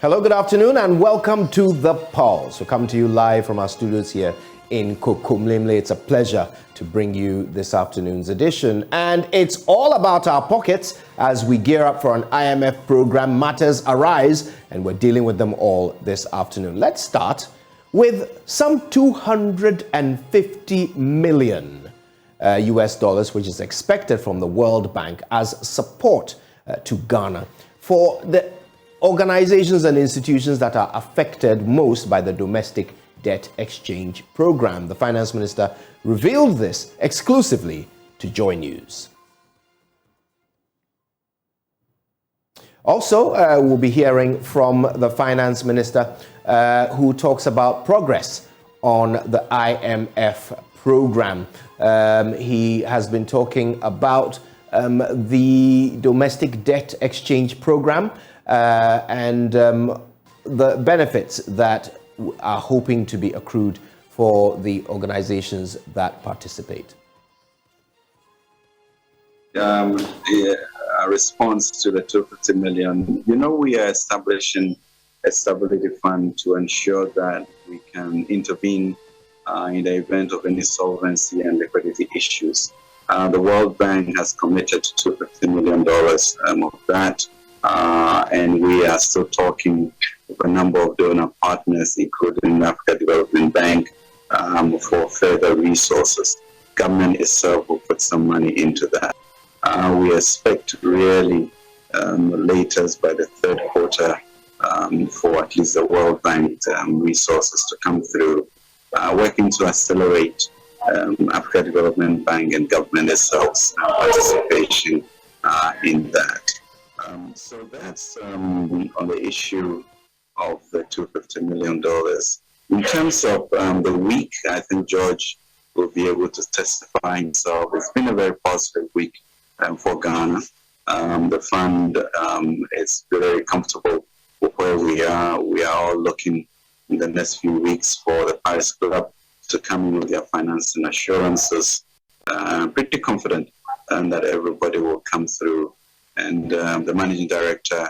Hello, good afternoon, and welcome to The Pulse. We come to you live from our studios here in Kokumlemle. It's a pleasure to bring you this afternoon's edition. And it's all about our pockets as we gear up for an IMF program. Matters arise, and we're dealing with them all this afternoon. Let's start with some 250 million US dollars, which is expected from the World Bank as support to Ghana for the organizations and institutions that are affected most by the domestic debt exchange program. The finance minister revealed this exclusively to JoyNews. Also, we'll be hearing from the finance minister who talks about progress on the IMF program. He has been talking about the domestic debt exchange program and the benefits that are hoping to be accrued for the organizations that participate. A response to the 250 million, we are establishing a stability fund to ensure that we can intervene in the event of any solvency and liquidity issues. The World Bank has committed to $250 million of that. And we are still talking with a number of donor partners, including the Africa Development Bank, for further resources. Government itself will put some money into that. We expect really latest by the third quarter for at least the World Bank resources to come through, working to accelerate Africa Development Bank and government itself's participation in that. So that's on the issue of the $250 million. In terms of the week, I think George will be able to testify himself. It's been a very positive week for Ghana. The fund is very comfortable with where we are. We are all looking in the next few weeks for the Paris Club to come in with their financing assurances. Pretty confident that everybody will come through. And the managing director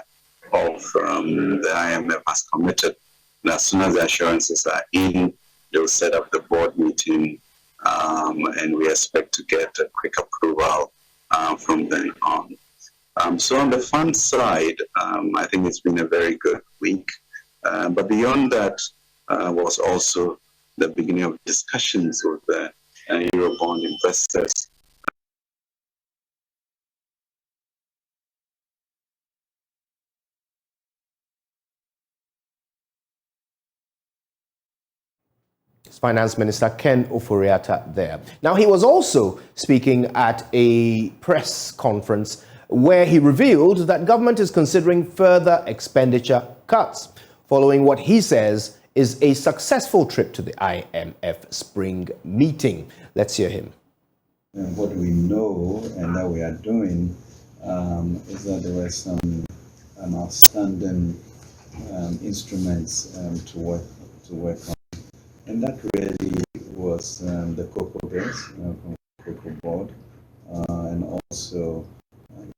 of the IMF has committed that as soon as the assurances are in, they'll set up the board meeting, and we expect to get a quick approval from then on. So on the fund side, I think it's been a very good week. But beyond that was also the beginning of discussions with the Eurobond investors. Finance Minister Ken Ofori-Atta there. Now, he was also speaking at a press conference where he revealed that government is considering further expenditure cuts following what he says is a successful trip to the IMF spring meeting. Let's hear him. And what we know and that we are doing is that there were some outstanding instruments to work on. And that really was the cocoa bills from the cocoa board, and also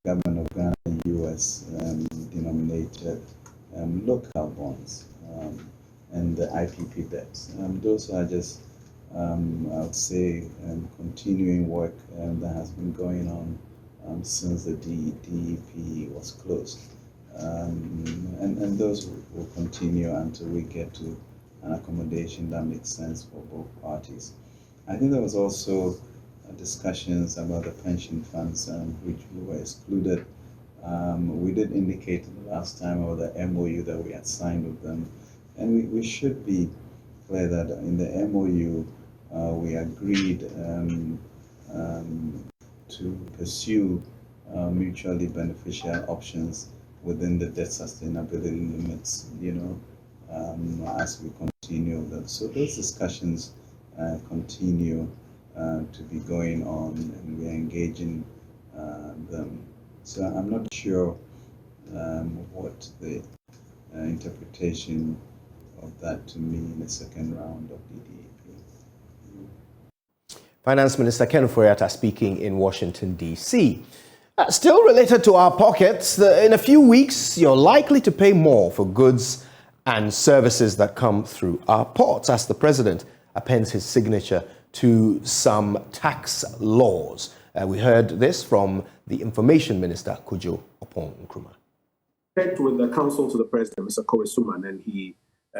government of Ghana and US denominated local bonds, and the IPP debts. Those are just, I would say, continuing work that has been going on since the DEP was closed. And those will continue until we get to an accommodation that makes sense for both parties. I think there was also discussions about the pension funds, which were excluded. We did indicate the last time about the MOU that we had signed with them, and we should be clear that in the MOU we agreed to pursue mutually beneficial options within the debt sustainability limits, as we continue that. So those discussions continue to be going on, and we are engaging them. So I'm not sure what the interpretation of that to mean in the second round of DDEP. Finance Minister Ken Ofori-Atta speaking in Washington, D.C. Still related to our pockets, in a few weeks, you're likely to pay more for goods and services that come through our ports as the president appends his signature to some tax laws. We heard this from the Information Minister, Kojo Yankson. Checked with the counsel to the president, Mr. Kowe, and he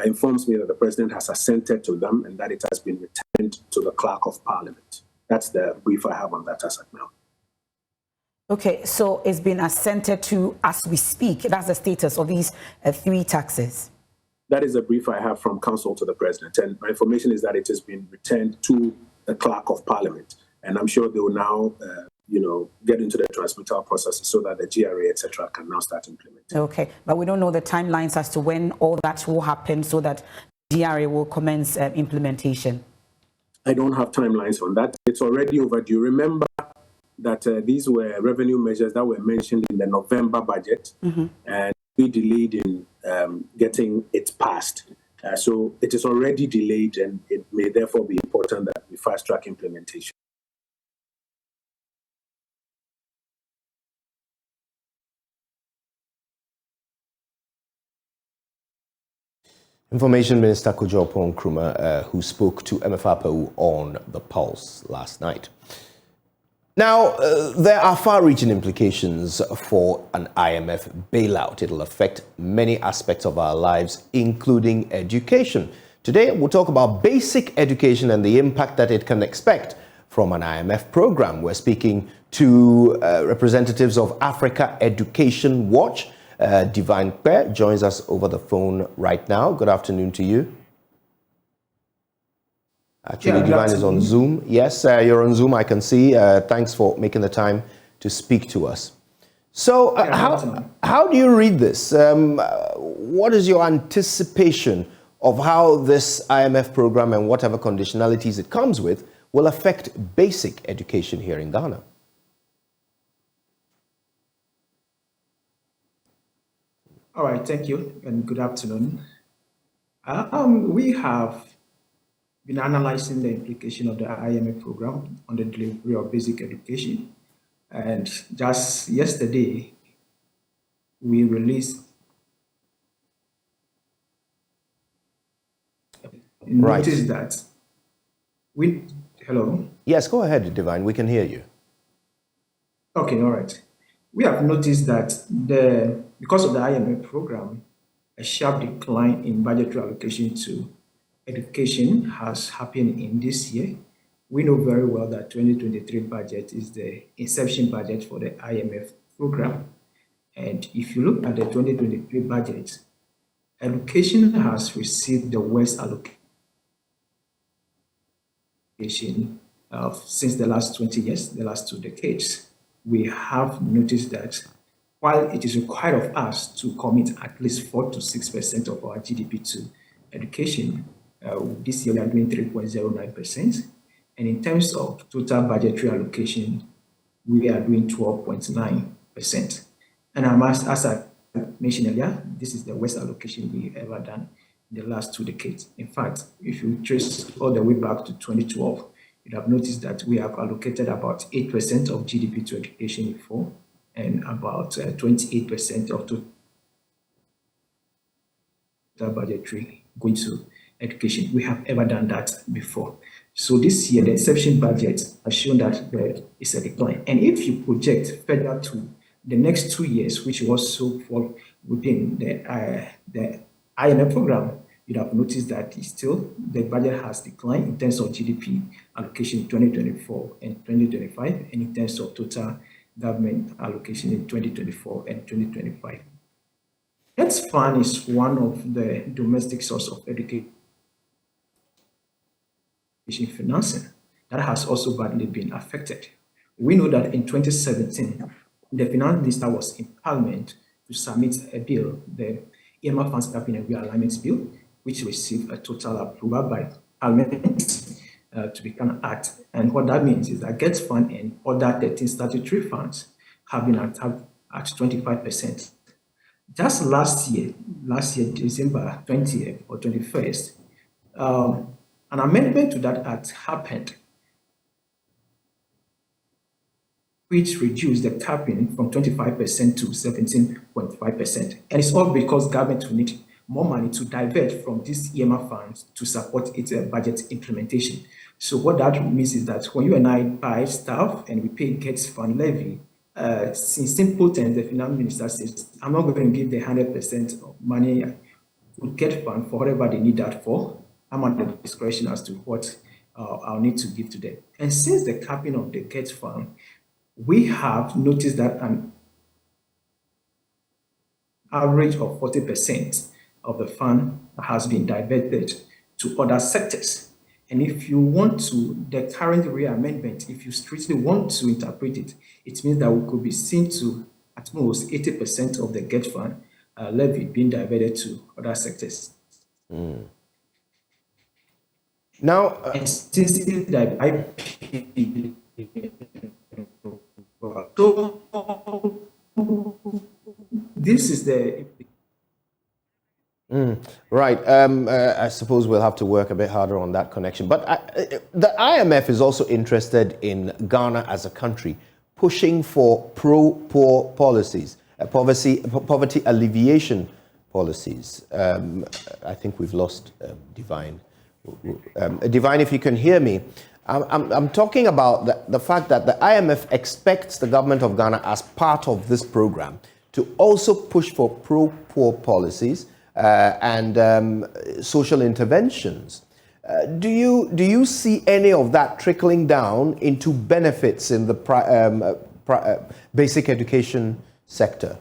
informs me that the president has assented to them and that it has been returned to the clerk of parliament. That's the brief I have on that as of now. Okay, so it's been assented to as we speak. That's the status of these 3 taxes. That is a brief I have from counsel to the president. And my information is that it has been returned to the clerk of parliament. And I'm sure they will now, get into the transmittal process so that the GRA, etc., can now start implementing. Okay, but we don't know the timelines as to when all that will happen so that GRA will commence implementation. I don't have timelines on that. It's already overdue. Remember that these were revenue measures that were mentioned in the November budget, and we delayed in getting it passed. So it is already delayed, and it may therefore be important that we fast-track implementation. Information Minister Kojo Yankson, who spoke to MFRPU on The Pulse last night. Now, there are far-reaching implications for an IMF bailout. It'll affect many aspects of our lives, including education. Today, we'll talk about basic education and the impact that it can expect from an IMF program. We're speaking to representatives of Africa Education Watch. Divine Kwe joins us over the phone right now. Good afternoon to you. Actually, yeah, Divine is on Zoom. Yes, you're on Zoom, I can see. Thanks for making the time to speak to us. So how do you read this? What is your anticipation of how this IMF program and whatever conditionalities it comes with will affect basic education here in Ghana? All right, thank you, and good afternoon. We have been analyzing the implication of the IMF program on the delivery of basic education. And just yesterday, we released notice that hello? Yes, go ahead, Divine, we can hear you. Okay, all right. We have noticed that because of the IMF program, a sharp decline in budgetary allocation to education has happened in this year. We know very well that 2023 budget is the inception budget for the IMF program. And if you look at the 2023 budget, education has received the worst allocation since the last 20 years, the last 2 decades. We have noticed that while it is required of us to commit at least 4 to 6% of our GDP to education, this year we are doing 3.09%. And in terms of total budgetary allocation, we are doing 12.9%. And as I mentioned earlier, this is the worst allocation we've ever done in the last 2 decades. In fact, if you trace all the way back to 2012, you'd have noticed that we have allocated about 8% of GDP to education before, and about 28% of total budgetary going to education. We have ever done that before. So this year, the inception budget has shown that there is a decline. And if you project further to the next 2 years, which also fall within the IMF program, you'd have noticed that still the budget has declined in terms of GDP allocation in 2024 and 2025, and in terms of total government allocation in 2024 and 2025. Health fund is one of the domestic source of education financing that has also badly been affected. We know that in 2017, the finance minister was in parliament to submit a bill, the IMF Funds Capping and Realignment Bill, which received a total approval by parliament to become an act. And what that means is that GET Fund and other 13 statutory funds have been at 25%. Just last year, December 20th or 21st, an amendment to that act happened. which reduced the capping from 25% to 17.5%. And it's all because government will need more money to divert from these EMA funds to support its budget implementation. So what that means is that when you and I buy stuff and we pay GETS fund levy, in simple terms, the finance minister says, I'm not going to give the 100% of money to GETS fund for whatever they need that for. I'm under discretion as to what I'll need to give to them. And since the capping of the GETS fund, we have noticed that an average of 40% of the fund has been diverted to other sectors. And if you want to, the current reamendment, if you strictly want to interpret it, it means that we could be seen to at most 80% of the GET fund levy being diverted to other sectors. Now, and since it that so this is the right. I suppose we'll have to work a bit harder on that connection. But the IMF is also interested in Ghana as a country pushing for pro-poor policies, poverty alleviation policies. I think we've lost Divine. Divine, if you can hear me, I'm talking about the fact that the IMF expects the government of Ghana, as part of this program, to also push for pro-poor policies and social interventions. Do you see any of that trickling down into benefits in the basic education sector?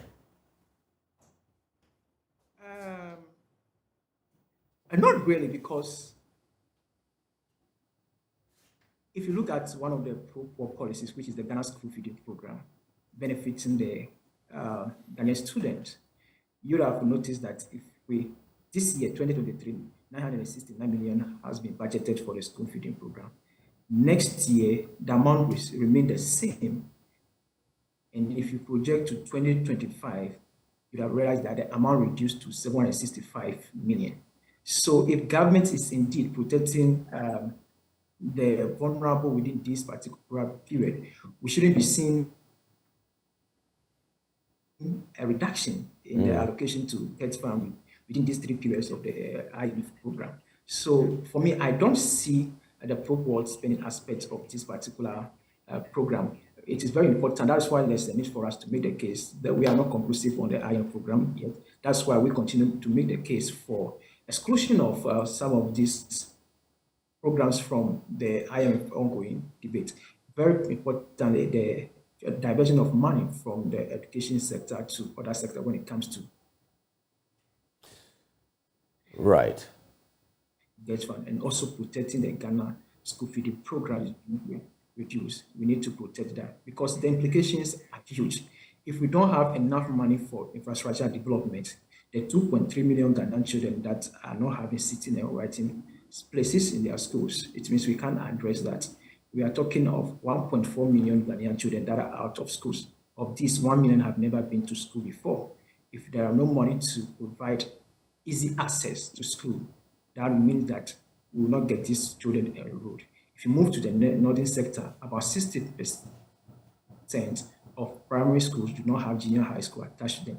Not really, because if you look at one of the ProPoor policies, which is the Ghana School Feeding Program, benefiting the Ghanaian students, you would have noticed that if this year, 2023, 969 million has been budgeted for the school feeding program. Next year, the amount will remain the same. And if you project to 2025, you have realized that the amount reduced to 765 million. So if government is indeed protecting the vulnerable within this particular period, we shouldn't be seeing a reduction in the allocation to GETS fund within these 3 periods of the IMF program. So for me, I don't see the ProPoor spending aspect of this particular program. It is very important. That's why there's a need for us to make the case that we are not conclusive on the IMF program yet. That's why we continue to make the case for exclusion of some of these programs from the IMF ongoing debate. Very importantly, the diversion of money from the education sector to other sector when it comes to right GETS fund, and also protecting the Ghana school feeding program reduced. We need to protect that because the implications are huge. If we don't have enough money for infrastructure development, the 2.3 million Ghanaian children that are not having sitting and writing places in their schools, it means we can't address that. We are talking of 1.4 million Ghanaian children that are out of schools. Of these, 1 million have never been to school before. If there are no money to provide easy access to school, that means that we will not get these children enrolled. If you move to the northern sector, about 60% of primary schools do not have junior high school attached to them,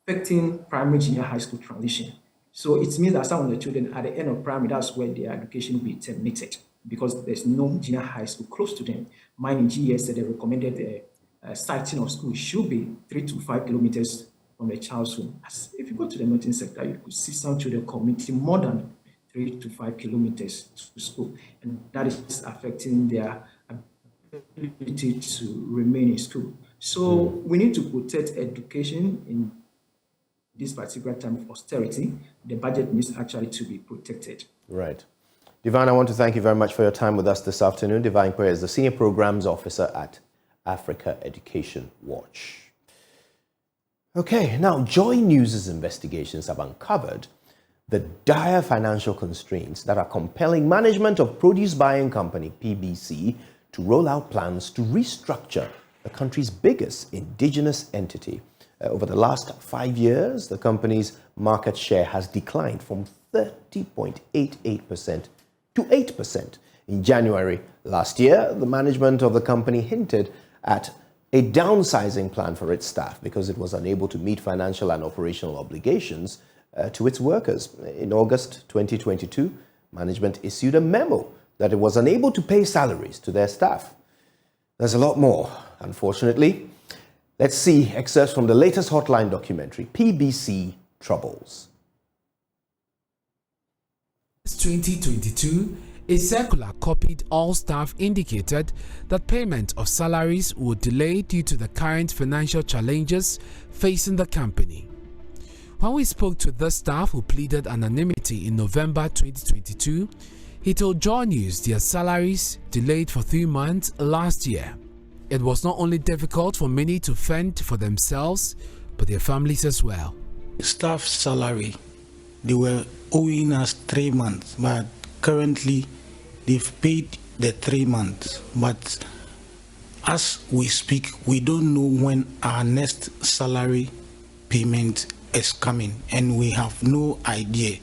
affecting primary junior high school transition. So it means that some of the children at the end of primary, that's where their education will be terminated because there's no junior high school close to them. Mine in GS said they recommended siting of school should be 3 to 5 kilometers from the child's home. If you go to the northern sector, you could see some children commuting more than 3 to 5 kilometers to school, and that is affecting their ability to remain in school. So we need to protect education in this particular time of austerity. The budget needs actually to be protected. Right. Divine, I want to thank you very much for your time with us this afternoon. Divine Prayer is the Senior Programs Officer at Africa Education Watch. Okay, now JoyNews' investigations have uncovered the dire financial constraints that are compelling management of produce buying company PBC to roll out plans to restructure the country's biggest indigenous entity. Over the last 5 years, the company's market share has declined from 30.88% to 8%. In January last year, the management of the company hinted at a downsizing plan for its staff because it was unable to meet financial and operational obligations to its workers. In August 2022, management issued a memo that it was unable to pay salaries to their staff. There's a lot more, unfortunately. Let's see excerpts from the latest Hotline documentary, PBC Troubles. 2022, a circular copied all staff indicated that payment of salaries would delay due to the current financial challenges facing the company. When we spoke to the staff who pleaded anonymity in November 2022, he told JoyNews their salaries delayed for 3 months last year. It was not only difficult for many to fend for themselves, but their families as well. Staff salary, they were owing us 3 months, but currently they've paid the 3 months. But as we speak, we don't know when our next salary payment is coming, and we have no idea.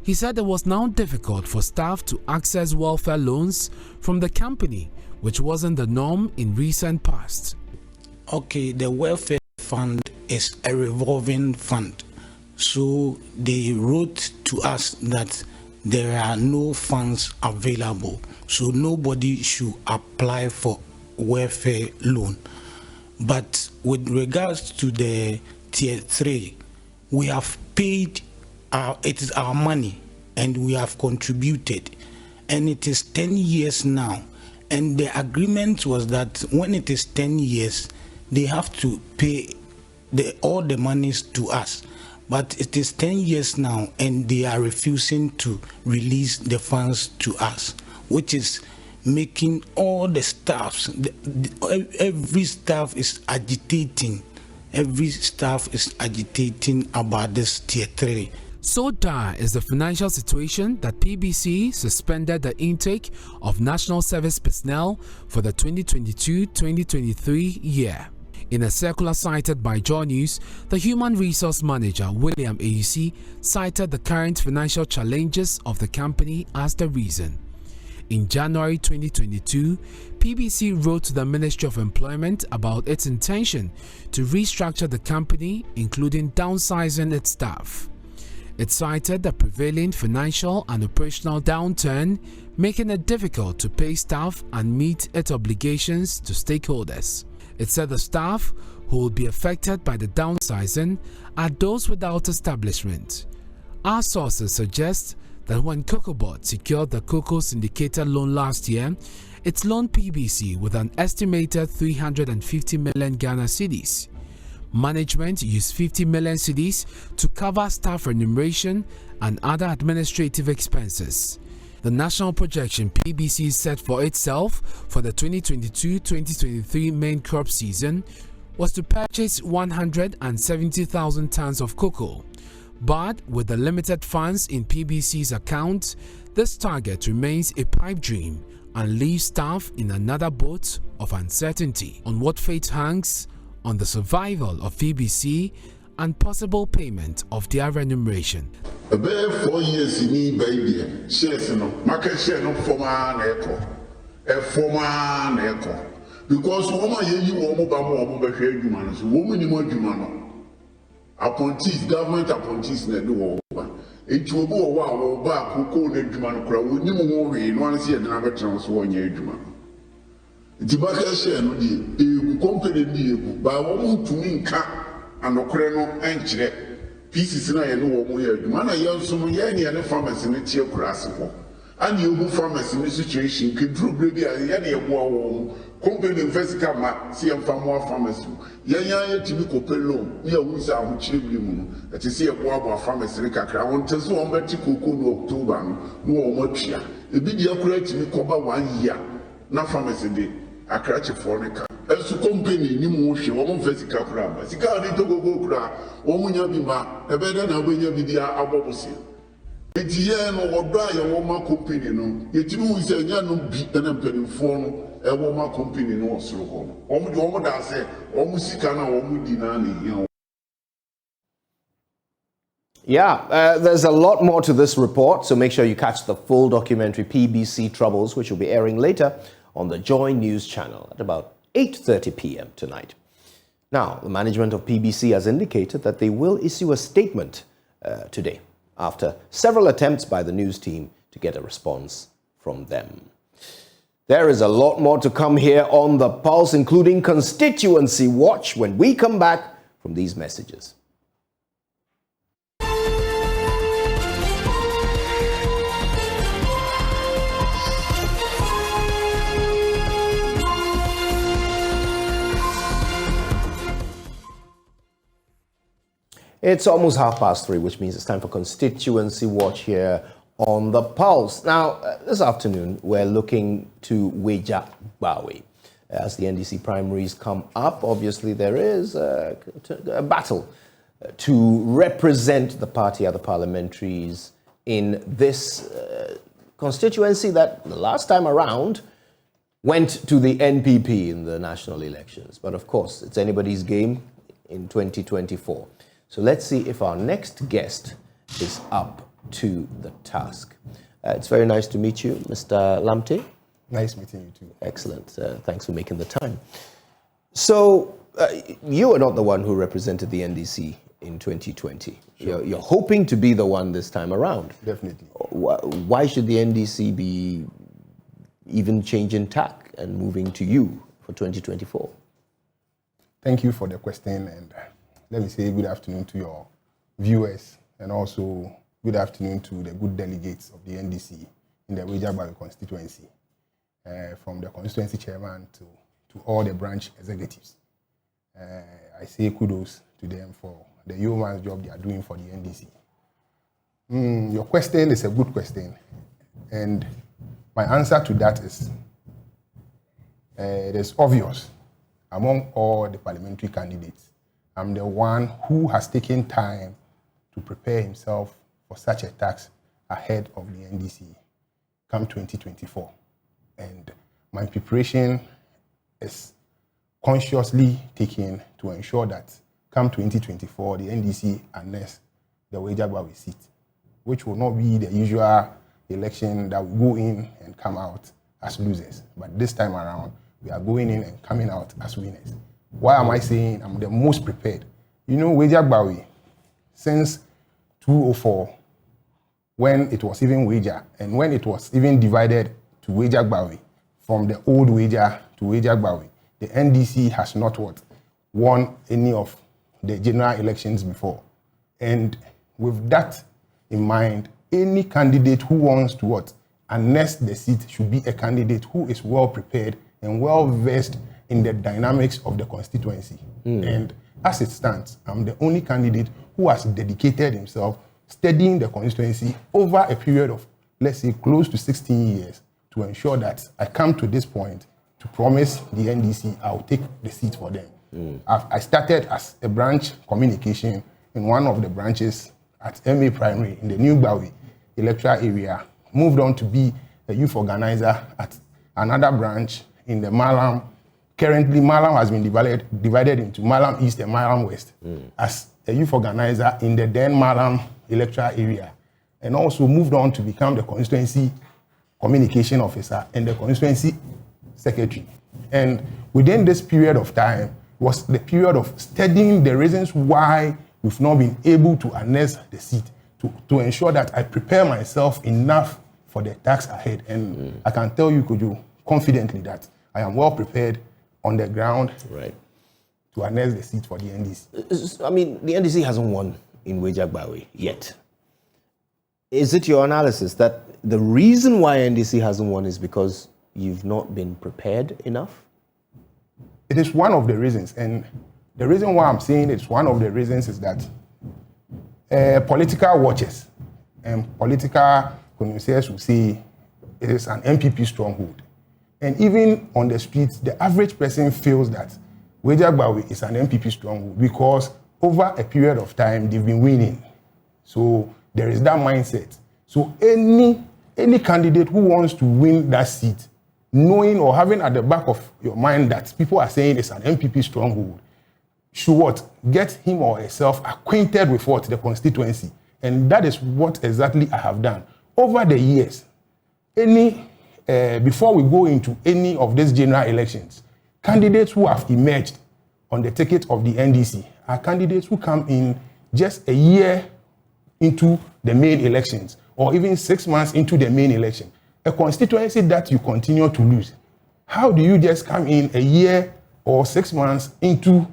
He said it was now difficult for staff to access welfare loans from the company, which wasn't the norm in recent past. Okay, the welfare fund is a revolving fund. So they wrote to us that there are no funds available. So nobody should apply for welfare loan. But with regards to the tier 3, we have paid, it is our money, and we have contributed. And it is 10 years now. And the agreement was that when it is 10 years, they have to pay all the monies to us. But it is 10 years now, and they are refusing to release the funds to us, which is making all the staffs, every staff is agitating. Every staff is agitating about this tier 3. So dire is the financial situation that PBC suspended the intake of national service personnel for the 2022-2023 year. In a circular cited by JoyNews, the Human Resource Manager, William AUC, cited the current financial challenges of the company as the reason. In January 2022, PBC wrote to the Ministry of Employment about its intention to restructure the company, including downsizing its staff. It cited the prevailing financial and operational downturn, making it difficult to pay staff and meet its obligations to stakeholders. It said the staff who will be affected by the downsizing are those without establishment. Our sources suggest that when COCOBOT secured the cocoa syndicated loan last year, it loaned PBC with an estimated 350 million Ghana cedis. Management used 50 million cedis to cover staff remuneration and other administrative expenses. The national projection PBC set for itself for the 2022-2023 main crop season was to purchase 170,000 tons of cocoa. But with the limited funds in PBC's account, this target remains a pipe dream and leaves staff in another boat of uncertainty on what fate hangs on the survival of PBC and possible payment of their remuneration. About 4 years in me, baby, shares no market share no former echo, a former echo. Because woman, you won't buy more humans, woman, you want human. Appointees, government appointees, ne do over. It will go wow, back who call the human crowd, when you move in one see another transfer in your human. The market share no deal, company deal, by one to me cat and the crano and check. Pieces in a no more year. Man, I young some yanny and a farmers in a tier classical. And you who farmers in this situation can drew baby and yanny a war. Company invest come, see and farm more farmers. Yanya to be copello, near who's our chili moon, that is see a war farmers in a cacra. I want to so on Betty Coco no October, no much year. The big accurate to me cover 1 year. Not farmers a day. A cratch of fornica. As to company, new motion, one physical crab. As you can't need to go cry, one yabima, a better than when you be the abobosi. It's yen or dry a woman company, no. Yet you is a young beat than a penny phone, a woman company, no, so home. Almost I say, almost Sikana, almost Dinani, you know. Yeah, there's a lot more to this report, so make sure you catch the full documentary PBC Troubles, which will be airing later on the JoyNews channel at about 8:30 p.m. tonight. Now, the management of PBC has indicated that they will issue a statement today after several attempts by the news team to get a response from them. There is a lot more to come here on The Pulse, including Constituency Watch, when we come back from these messages. It's almost 3:30, which means it's time for Constituency Watch here on The Pulse. Now, this afternoon, we're looking to Weja Bawi. As the NDC primaries come up, obviously there is a battle to represent the party at the parliamentaries in this constituency that the last time around went to the NPP in the national elections. But of course, it's anybody's game in 2024. So let's see if our next guest is up to the task. It's very nice to meet you, Mr. Lamte. Nice meeting you too. Excellent. Thanks for making the time. So you are not the one who represented the NDC in 2020. Sure. You're hoping to be the one this time around. Definitely. Why should the NDC be even changing tack and moving to you for 2024? Thank you for the question, and let me say good afternoon to your viewers, and also good afternoon to the good delegates of the NDC in the Weja Bawi constituency, from the constituency chairman to all the branch executives. I say kudos to them for the yeoman's job they are doing for the NDC. Your question is a good question, and my answer to that is it is obvious among all the parliamentary candidates. I'm the one who has taken time to prepare himself for such a task ahead of the NDC come 2024. And my preparation is consciously taken to ensure that come 2024, the NDC annexes the Weja Bawi seat, which will not be the usual election that we go in and come out as losers. But this time around, we are going in and coming out as winners. Why am I saying I'm the most prepared? You know, Weja Bawi, since 2004, when it was even Weja, and when it was even divided to Weja Bawi, from the old Weja to Weja Bawi, the NDC has not won any of the general elections before. And with that in mind, any candidate who wants to annex the seat should be a candidate who is well prepared and well versed in the dynamics of the constituency. And as it stands, I'm the only candidate who has dedicated himself studying the constituency over a period of, let's say, close to 16 years to ensure that I come to this point to promise the NDC I'll take the seat for them. I started as a branch communication in one of the branches at MA Primary in the New Bawi electoral area, moved on to be a youth organizer at another branch in the Malam. Currently, Malam has been divided into Malam East and Malam West as a youth organizer in the then Malam electoral area, and also moved on to become the constituency communication officer and the constituency secretary. And within this period of time was the period of studying the reasons why we've not been able to annex the seat, to ensure that I prepare myself enough for the task ahead. And I can tell you, Kojo, confidently that I am well prepared on the ground to annex the seat for the NDC. I mean, the NDC hasn't won in Weja Bawi yet. Is it your analysis that the reason why NDC hasn't won is because you've not been prepared enough? It is one of the reasons. And the reason why I'm saying it's one of the reasons is that political watchers and political connoisseurs will say it is an MPP stronghold. And even on the streets, the average person feels that Weja Bawi is an MPP stronghold because over a period of time, they've been winning. So there is that mindset. So any candidate who wants to win that seat, knowing or having at the back of your mind that people are saying it's an MPP stronghold, should get him or herself acquainted with the constituency. And that is what exactly I have done. Over the years, before we go into any of these general elections, candidates who have emerged on the ticket of the NDC are candidates who come in just a year into the main elections, or even 6 months into the main election. A constituency that you continue to lose. How do you just come in a year or 6 months into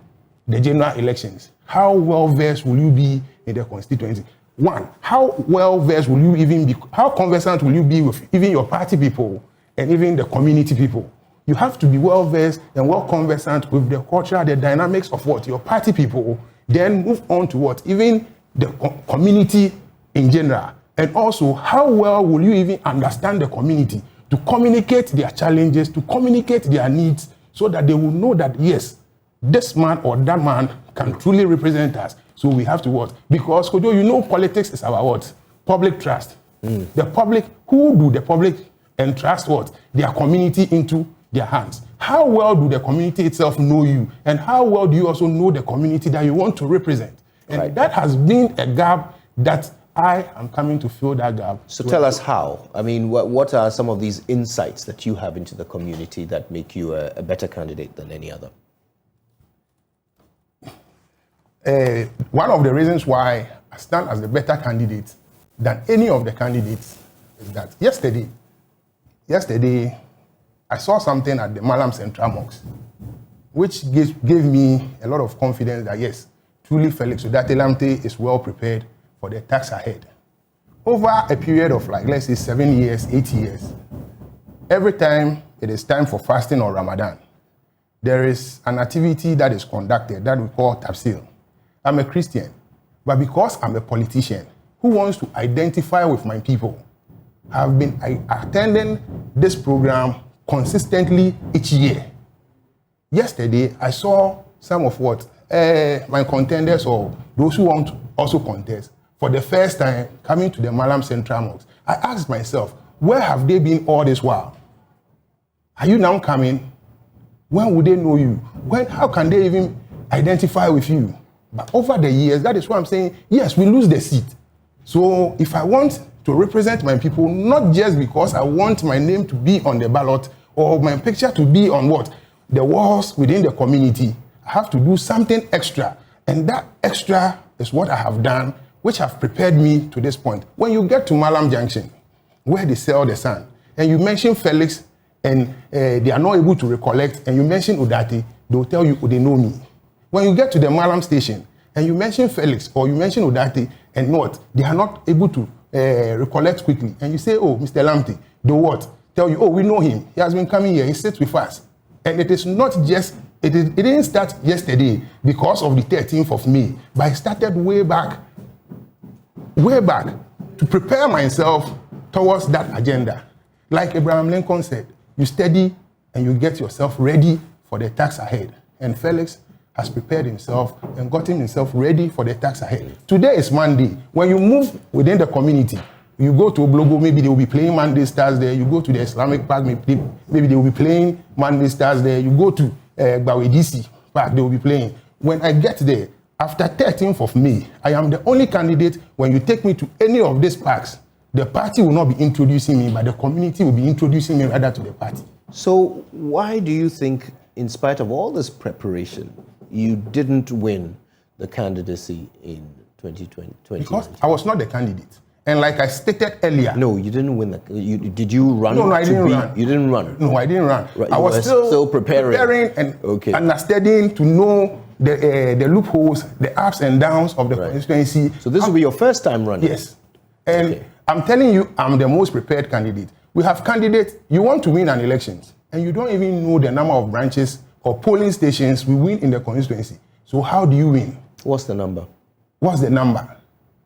the general elections? How well versed will you be in the constituency? One, how well versed will you even be, how conversant will you be with even your party people and even the community people? You have to be well versed and well conversant with the culture, the dynamics of what your party people, then move on to what even the community in general. And also, how well will you even understand the community to communicate their challenges, to communicate their needs, so that they will know that, yes, this man or that man can truly represent us. So we have to what? Because, Kojo, you know politics is about what? Public trust. The public, who do the public entrust what? Their community into their hands. How well do the community itself know you? And how well do you also know the community that you want to represent? And that has been a gap that I am coming to fill that gap. So tell us how. I mean, what are some of these insights that you have into the community that make you a better candidate than any other? One of the reasons why I stand as a better candidate than any of the candidates is that yesterday I saw something at the Malam Central Mosque, which gave me a lot of confidence that yes, truly Felix Odatelamte is well prepared for the task ahead. Over a period of like, let's say 7 years, 8 years, every time it is time for fasting or Ramadan, there is an activity that is conducted that we call tafsir. I'm a Christian, but because I'm a politician who wants to identify with my people, I've been attending this program consistently each year. Yesterday, I saw some of what my contenders or those who want to also contest for the first time coming to the Malam Central Mosque. I asked myself, where have they been all this while? Are you now coming? When would they know you? How can they even identify with you? But over the years, that is why I'm saying, yes, we lose the seat. So if I want to represent my people, not just because I want my name to be on the ballot or my picture to be on what? The walls within the community, I have to do something extra. And that extra is what I have done, which have prepared me to this point. When you get to Malam Junction, where they sell the sand, and you mention Felix, and they are not able to recollect, and you mention Udati, they will tell you, oh, they know me. When you get to the Malam station, and you mention Felix, or you mention Udati, and what? They are not able to recollect quickly. And you say, oh, Mr. Lamte, do what? Tell you, oh, we know him. He has been coming here. He sits with us. And it is not just, it didn't start yesterday because of the 13th of May, but I started way back to prepare myself towards that agenda. Like Abraham Lincoln said, you study and you get yourself ready for the task ahead. And Felix has prepared himself and gotten himself ready for the task ahead. Today is Monday. When you move within the community, you go to Oblogo, maybe they will be playing Monday Stars there. You go to the Islamic Park, maybe they will be playing Monday Stars there. You go to Bawedisi Park, they will be playing. When I get there, after 13th of May, I am the only candidate. When you take me to any of these parks, the party will not be introducing me, but the community will be introducing me rather to the party. So why do you think, in spite of all this preparation, you didn't win the candidacy in 2020? Because I was not the candidate. And like I stated earlier... No, you didn't win. Did you run? No, I didn't run. You didn't run? No, I didn't run. Right, I was still preparing and understanding to know the loopholes, the ups and downs of the constituency. So this will be your first time running? Yes. And I'm telling you, I'm the most prepared candidate. We have candidates, you want to win an election, and you don't even know the number of branches or polling stations we win in the constituency. So how do you win? What's the number? What's the number?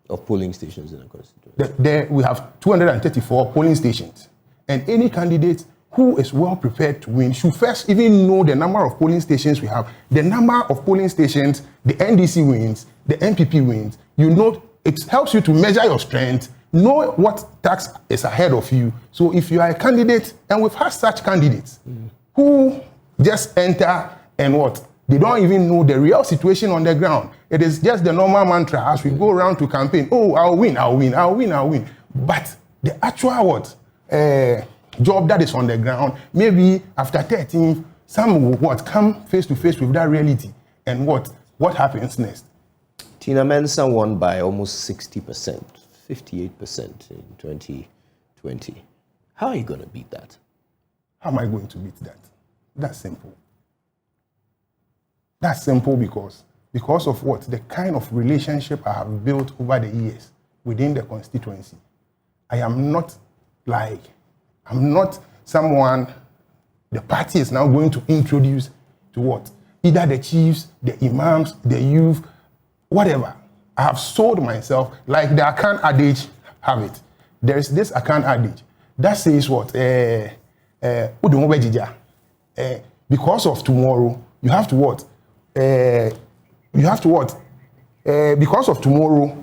Of polling stations in the constituency? There we have 234 polling stations. And any candidate who is well prepared to win should first even know the number of polling stations we have. The number of polling stations, the NDC wins, the MPP wins. You know, it helps you to measure your strength, know what task is ahead of you. So if you are a candidate, and we've had such candidates who just enter and what? They don't even know the real situation on the ground. It is just the normal mantra as we go around to campaign. Oh, I'll win, I'll win, I'll win, I'll win. But the actual what? Job that is on the ground, maybe after 13th, Some will what? Come face to face with that reality. And what happens next? Tina Mensah won by almost 60%, 58% in 2020. How are you going to beat that? How am I going to beat that? That's simple. That's simple because of what? The kind of relationship I have built over the years within the constituency. I'm not someone the party is now going to introduce to what? Either the chiefs, the imams, the youth, whatever. I have sold myself like the Akan adage have it. There is this Akan adage that says what? Because of tomorrow, you have to what? Because of tomorrow,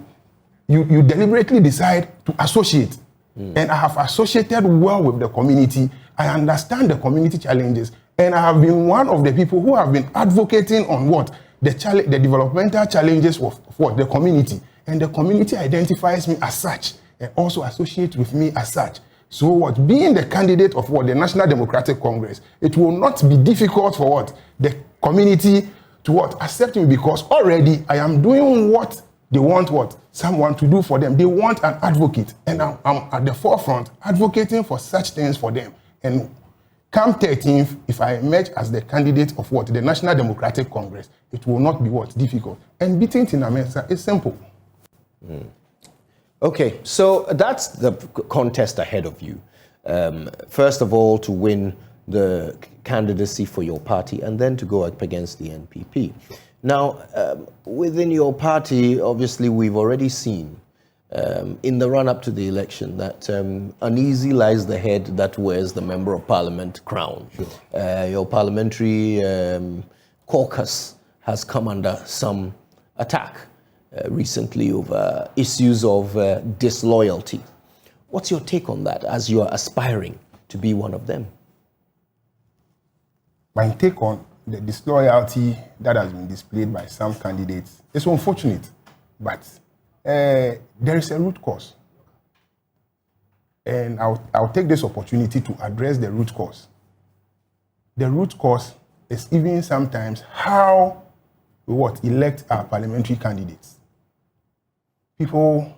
you deliberately decide to associate. And I have associated well with the community. I understand the community challenges. And I have been one of the people who have been advocating on what? The developmental challenges of what? The community. And the community identifies me as such and also associates with me as such. So what? Being the candidate of what? The National Democratic Congress, it will not be difficult for what? The community to what? Accept me, because already I am doing what they want what? Someone to do for them. They want an advocate. And I'm at the forefront advocating for such things for them. And come 13th, if I emerge as the candidate of what? The National Democratic Congress, it will not be what? Difficult. And beating Tina Mensah is simple. Okay, so that's the contest ahead of you. First of all, to win the candidacy for your party and then to go up against the NPP. Now, within your party, obviously, we've already seen in the run-up to the election that uneasy lies the head that wears the Member of Parliament crown. Sure. Your parliamentary caucus has come under some attack recently over issues of disloyalty. What's your take on that as you are aspiring to be one of them? My take on the disloyalty that has been displayed by some candidates is unfortunate, but there is a root cause. And I'll take this opportunity to address the root cause. The root cause is even sometimes how we elect our parliamentary candidates. People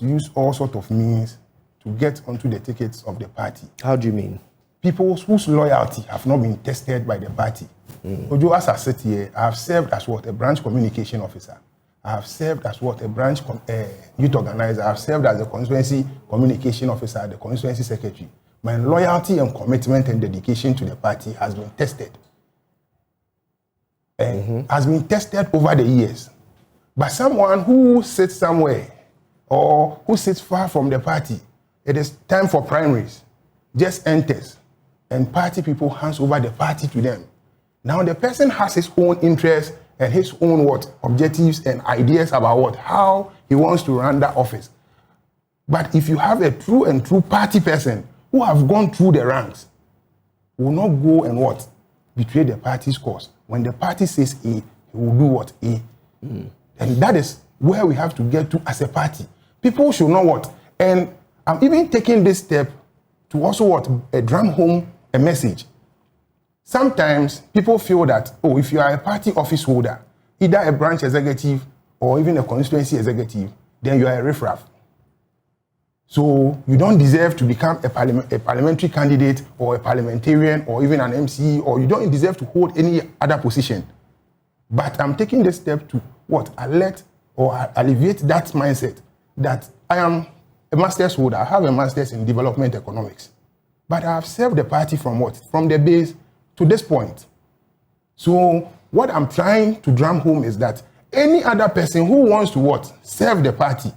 use all sorts of means to get onto the tickets of the party. How do you mean? People whose loyalty have not been tested by the party. Kojo, as I sit here, I have served as a branch communication officer. I have served as a branch youth organizer. I have served as a constituency communication officer, the constituency secretary. My loyalty and commitment and dedication to the party has been tested. And has been tested over the years. But someone who sits somewhere or who sits far from the party, it is time for primaries, just enters, and party people hands over the party to them. Now the person has his own interests and his own objectives and ideas about how he wants to run that office. But if you have a true party person who have gone through the ranks, will not go and betray the party's cause. When the party says A, he will do A. And that is where we have to get to as a party. People should know And I'm even taking this step to also drum home a message. Sometimes people feel that, if you are a party office holder, either a branch executive or even a constituency executive, then you are a riffraff. So you don't deserve to become a parliamentary candidate or a parliamentarian or even an MC, or you don't deserve to hold any other position. But I'm taking this step to alert or alleviate that mindset that I am a master's holder. I have a master's in development economics. But I have served the party from From the base to this point. So what I'm trying to drum home is that any other person who wants to serve the party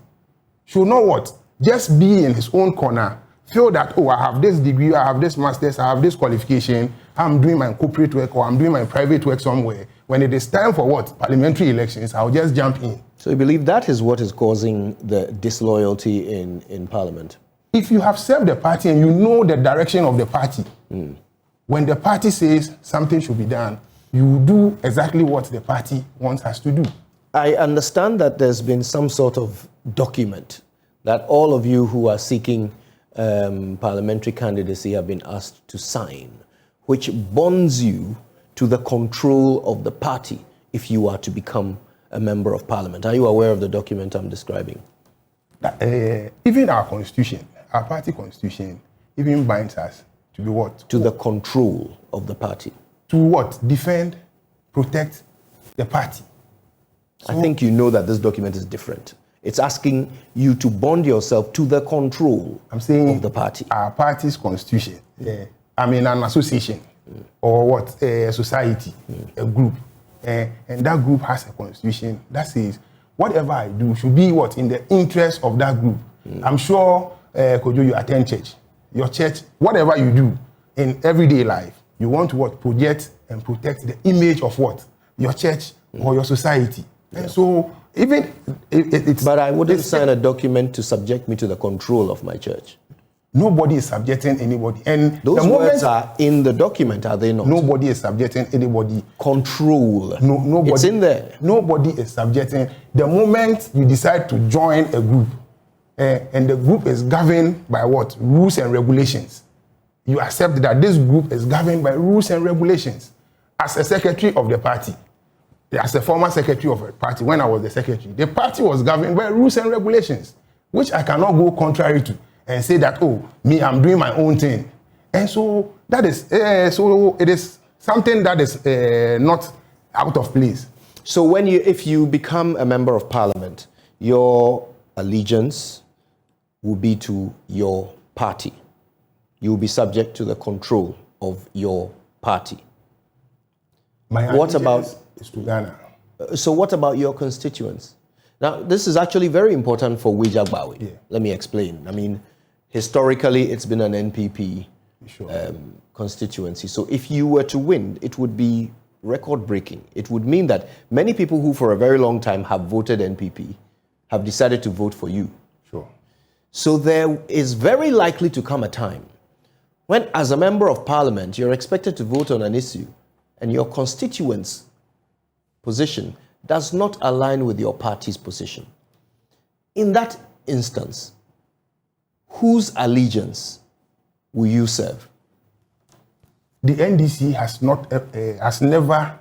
should not just be in his own corner, feel that, I have this degree, I have this master's, I have this qualification, I'm doing my corporate work or I'm doing my private work somewhere. When it is time for parliamentary elections, I'll just jump in. So you believe that is what is causing the disloyalty in Parliament? If you have served the party and you know the direction of the party, when the party says something should be done, you do exactly what the party wants us to do. I understand that there's been some sort of document that all of you who are seeking parliamentary candidacy have been asked to sign. which bonds you to the control of the party if you are to become a member of parliament. Are you aware of the document I'm describing? Even our constitution, our party constitution, even binds us to be what? To the control of the party. To what? Defend, protect the party. I think you know that this document is different. It's asking you to bond yourself to the control of the party. Our party's constitution, I mean an association, or what? A society, a group. And that group has a constitution that says whatever I do should be what? In the interest of that group. I'm sure, Kojo, you attend church. Your church, whatever you do in everyday life, you want to what? Project and protect the image of what? Your church or your society. Yeah. And so even it's... But I wouldn't sign a document to subject me to the control of my church. Nobody is subjecting anybody. And those words are in the document, are they not? Nobody is subjecting anybody. Control. No, nobody. It's in there. Nobody is subjecting. The moment you decide to join a group, and the group is governed by what? Rules and regulations. You accept that this group is governed by rules and regulations. As a secretary of the party, as a former secretary of a party, when I was the secretary, the party was governed by rules and regulations, which I cannot go contrary to and say that, oh, me, I'm doing my own thing. And so that is, so it is something that is not out of place. So if you become a member of parliament, your allegiance will be to your party. You will be subject to the control of your party. What about is to Ghana? So what about your constituents? Now, this is actually very important for Wijagbawi. Yeah. Let me explain. I mean, historically, it's been an NPP constituency. So if you were to win, it would be record-breaking. It would mean that many people who for a very long time have voted NPP have decided to vote for you. Sure. So there is very likely to come a time when, as a member of parliament, you're expected to vote on an issue and your constituents' position does not align with your party's position. In that instance, whose allegiance will you serve? The NDC has never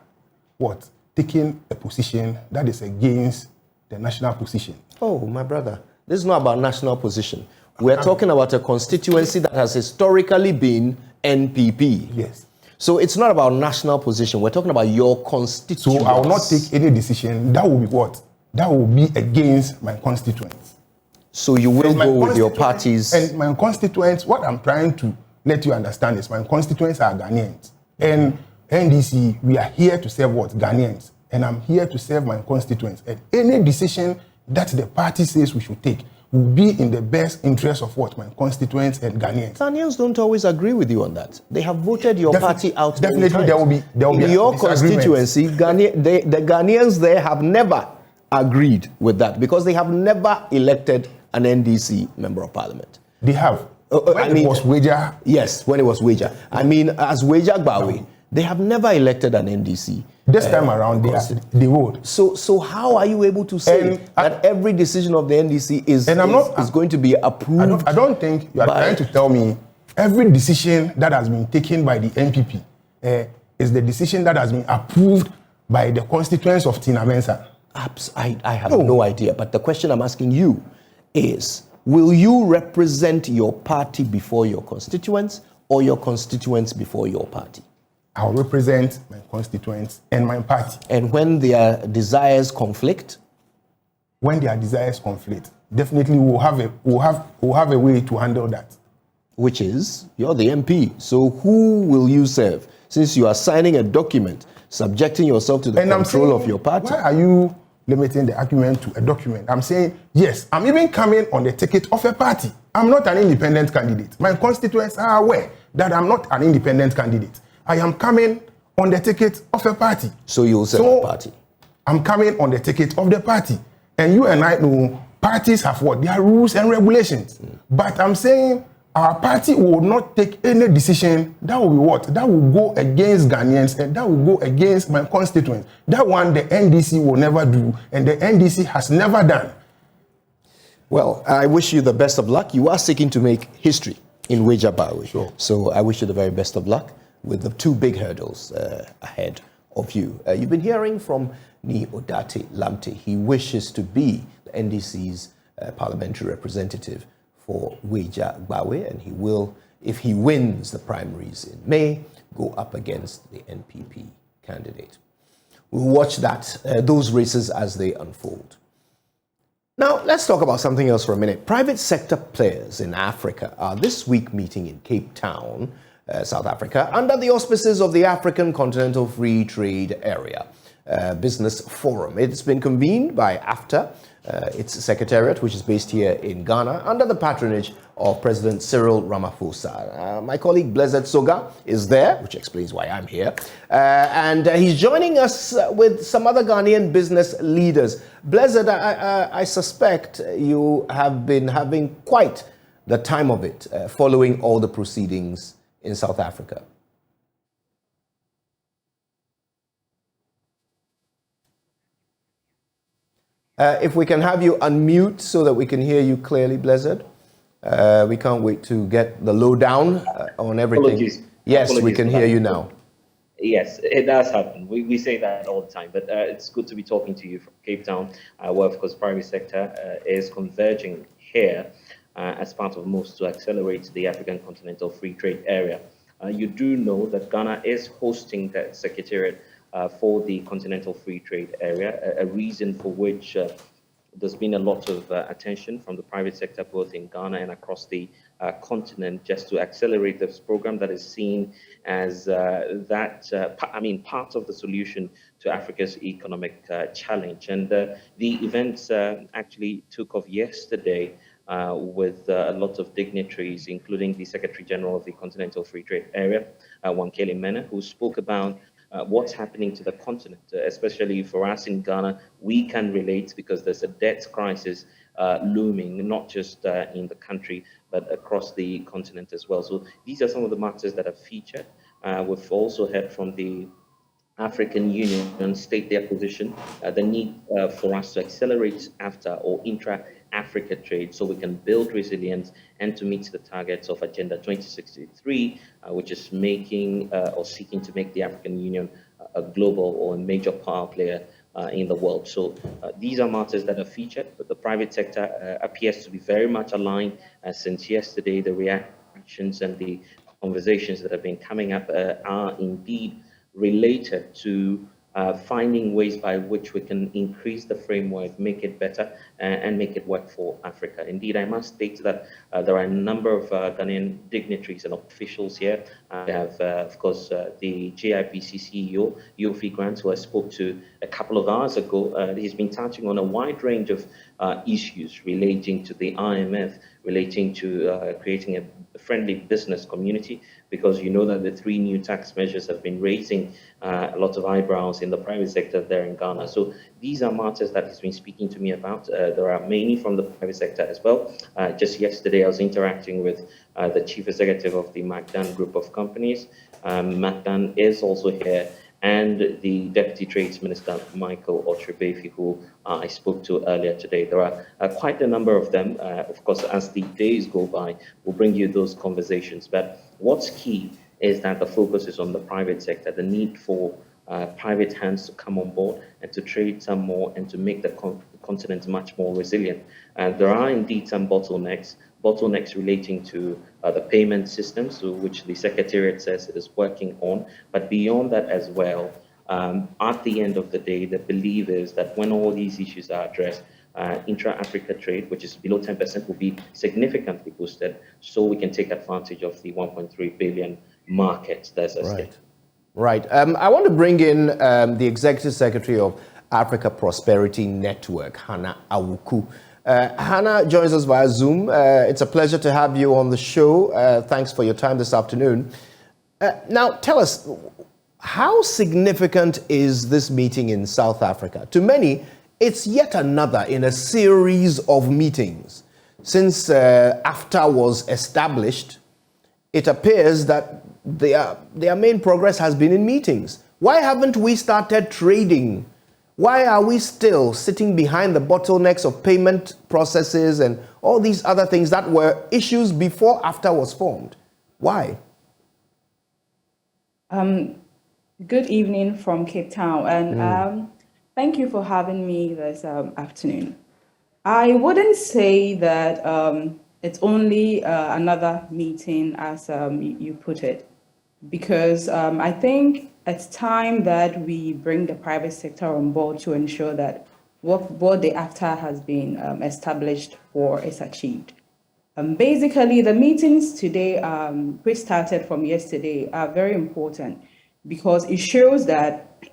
taken a position that is against the national position. Oh, my brother, this is not about national position. We're talking about a constituency that has historically been NPP. Yes. So it's not about national position. We're talking about your constituents. So I will not take any decision that will be what? That will be against my constituents. So you will go with your parties. And my constituents, what I'm trying to let you understand is my constituents are Ghanaians. And NDC, we are here to serve what? Ghanaians. And I'm here to serve my constituents. And any decision that the party says we should take will be in the best interest of what? My constituents and Ghanaians. Ghanaians don't always agree with you on that. They have voted your party out. Definitely there will be in your constituency, the Ghanaians there have never agreed with that because they have never elected an NDC member of parliament. They have. When it was Wager. Yes, when it was Wager. I mean, as Wijagbawi, they have never elected an NDC. This time around, they would. So how are you able to say that every decision of the NDC is going to be approved? I don't think you are trying to tell me every decision that has been taken by the NPP is the decision that has been approved by the constituents of Tina Mensah. I have no idea. But the question I'm asking you is, will you represent your party before your constituents or your constituents before your party? I'll represent my constituents and my party. And when their desires conflict? When their desires conflict, definitely we'll have a way to handle that. Which is, you're the MP. So who will you serve? Since you are signing a document subjecting yourself to the control of your party. Why are you limiting the argument to a document? I'm saying, yes, I'm even coming on the ticket of a party. I'm not an independent candidate. My constituents are aware that I'm not an independent candidate. I am coming on the ticket of a party. So you'll serve a party? I'm coming on the ticket of the party. And you and I know parties have what? Their rules and regulations. But I'm saying our party will not take any decision that will be what? That will go against Ghanaians and that will go against my constituents. That one the NDC will never do and the NDC has never done. Well, I wish you the best of luck. You are seeking to make history in Wijagbawi. Sure. So I wish you the very best of luck. with the two big hurdles ahead of you. You've been hearing from Ni Odate Lamte. He wishes to be the NDC's parliamentary representative for Weija Gbawe, and he will, if he wins the primaries in May, go up against the NPP candidate. We'll watch those races as they unfold. Now, let's talk about something else for a minute. Private sector players in Africa are this week meeting in Cape Town, South Africa, under the auspices of the African Continental Free Trade Area Business Forum. It's been convened by AFTA, its secretariat, which is based here in Ghana, under the patronage of President Cyril Ramaphosa. My colleague Blessed Soga is there, which explains why I'm here, and he's joining us with some other Ghanaian business leaders. Blessed, I suspect you have been having quite the time of it following all the proceedings in South Africa. If we can have you unmute so that we can hear you clearly, Blessed. We can't wait to get the lowdown on everything. Apologies. Yes, Apologies, we can hear you now. Yes, it does happen. We say that all the time, but it's good to be talking to you from Cape Town, where, of course, private sector is converging here as part of moves to accelerate the African Continental Free Trade Area. You do know that Ghana is hosting that secretariat for the Continental Free Trade Area, a reason for which there's been a lot of attention from the private sector, both in Ghana and across the continent, just to accelerate this program that is seen as part of the solution to Africa's economic challenge. And the events actually took off yesterday with a lot of dignitaries, including the Secretary General of the Continental Free Trade Area, Wankele Mena, who spoke about what's happening to the continent, especially for us in Ghana. We can relate because there's a debt crisis looming, not just in the country, but across the continent as well. So these are some of the matters that are featured. We've also heard from the African Union state their position, the need for us to accelerate AfTA or intra-Africa trade so we can build resilience and to meet the targets of Agenda 2063, which is making or seeking to make the African Union a global or a major power player in the world. So these are matters that are featured, but the private sector appears to be very much aligned. Since yesterday, the reactions and the conversations that have been coming up are indeed related to finding ways by which we can increase the framework, make it better, and make it work for Africa. Indeed, I must state that there are a number of Ghanaian dignitaries and officials here. I have, of course, the JIPC CEO, Yofi Grant, who I spoke to a couple of hours ago. He's been touching on a wide range of issues relating to the IMF, relating to creating a friendly business community, because you know that the 3 new tax measures have been raising a lot of eyebrows in the private sector there in Ghana. So these are matters that he's been speaking to me about. There are many from the private sector as well. Just yesterday, I was interacting with the chief executive of the Magdan group of companies. Magdan is also here, and the Deputy Trades Minister, Michael Otrebefi, who I spoke to earlier today. There are quite a number of them. Of course, as the days go by, we'll bring you those conversations. But what's key is that the focus is on the private sector, the need for private hands to come on board and to trade some more and to make the continent much more resilient. And there are indeed some bottlenecks relating to the payment systems, which the Secretariat says it is working on. But beyond that as well, at the end of the day, the belief is that when all these issues are addressed, intra-Africa trade, which is below 10%, will be significantly boosted, so we can take advantage of the 1.3 billion market that's at stake. Right. I want to bring in the Executive Secretary of Africa Prosperity Network, Hannah Awuku. Hannah joins us via Zoom. It's a pleasure to have you on the show. Thanks for your time this afternoon. Now, tell us, how significant is this meeting in South Africa? To many, it's yet another in a series of meetings. Since AfTA was established, it appears that their main progress has been in meetings. Why haven't we started trading? Why are we still sitting behind the bottlenecks of payment processes and all these other things that were issues before AfTA was formed? Why? Good evening from Cape Town, and thank you for having me this afternoon. I wouldn't say that it's only another meeting, as you put it, because I think it's time that we bring the private sector on board to ensure that what the AFTA has been established for is achieved. Basically, the meetings today, which started from yesterday, are very important because it shows that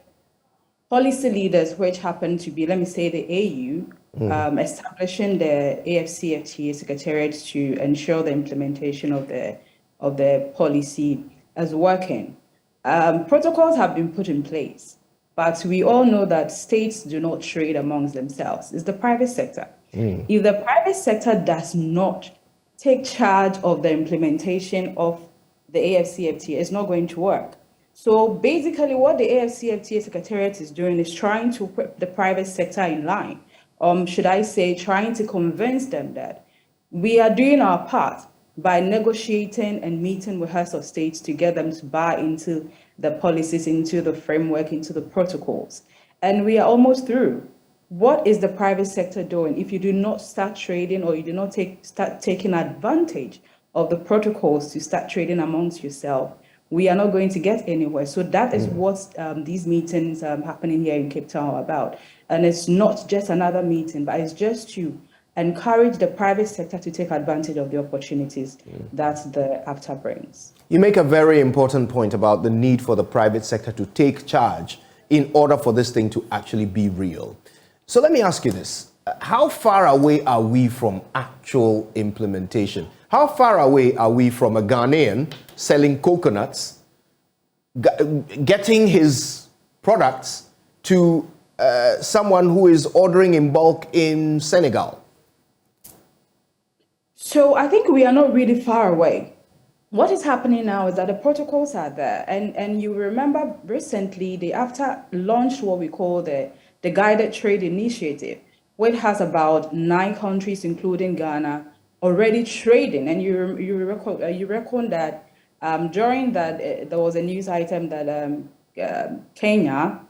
policy leaders, which happen to be, let me say, the AU, establishing the AFCFTA Secretariat to ensure the implementation of the policy is working. Protocols have been put in place, but we all know that states do not trade amongst themselves. It's the private sector. If the private sector does not take charge of the implementation of the AFCFTA, it's not going to work. So basically what the AFCFTA Secretariat is doing is trying to put the private sector in line. Should I say, trying to convince them that we are doing our part by negotiating and meeting with heads of states to get them to buy into the policies, into the framework, into the protocols. And we are almost through. What is the private sector doing? If you do not start trading, or you do not start taking advantage of the protocols to start trading amongst yourself, we are not going to get anywhere. So that is what these meetings happening here in Cape Town are about. And it's not just another meeting, but it's just to encourage the private sector to take advantage of the opportunities that the AFTA brings. You make a very important point about the need for the private sector to take charge in order for this thing to actually be real. So let me ask you this. How far away are we from actual implementation? How far away are we from a Ghanaian selling coconuts, getting his products to someone who is ordering in bulk in Senegal? So I think we are not really far away. What is happening now is that the protocols are there. And you remember recently, the AFTA launched what we call the Guided Trade Initiative, which has about 9 countries, including Ghana, already trading. And you reckon that during that, there was a news item that Kenya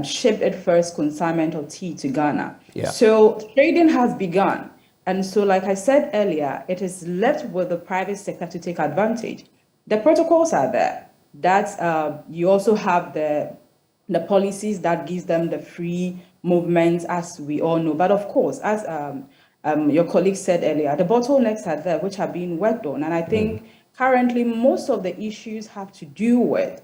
shipped its first consignment of tea to Ghana. Yeah. So trading has begun. And so, like I said earlier, it is left with the private sector to take advantage. The protocols are there. That's you also have the policies that gives them the free movement, as we all know. But of course, as your colleague said earlier, the bottlenecks are there, which are being worked on. And I think currently most of the issues have to do with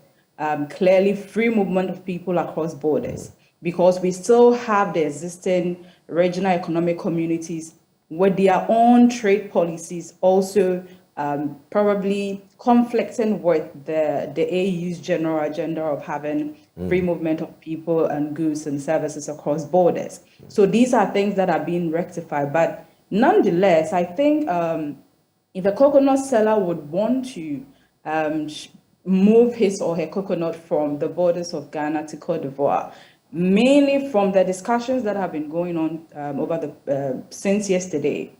clearly free movement of people across borders, because we still have the existing regional economic communities with their own trade policies also probably conflicting with the AU's general agenda of having free movement of people and goods and services across borders. So these are things that are being rectified. But nonetheless, I think if a coconut seller would want to move his or her coconut from the borders of Ghana to Cote d'Ivoire, mainly from the discussions that have been going on over since yesterday,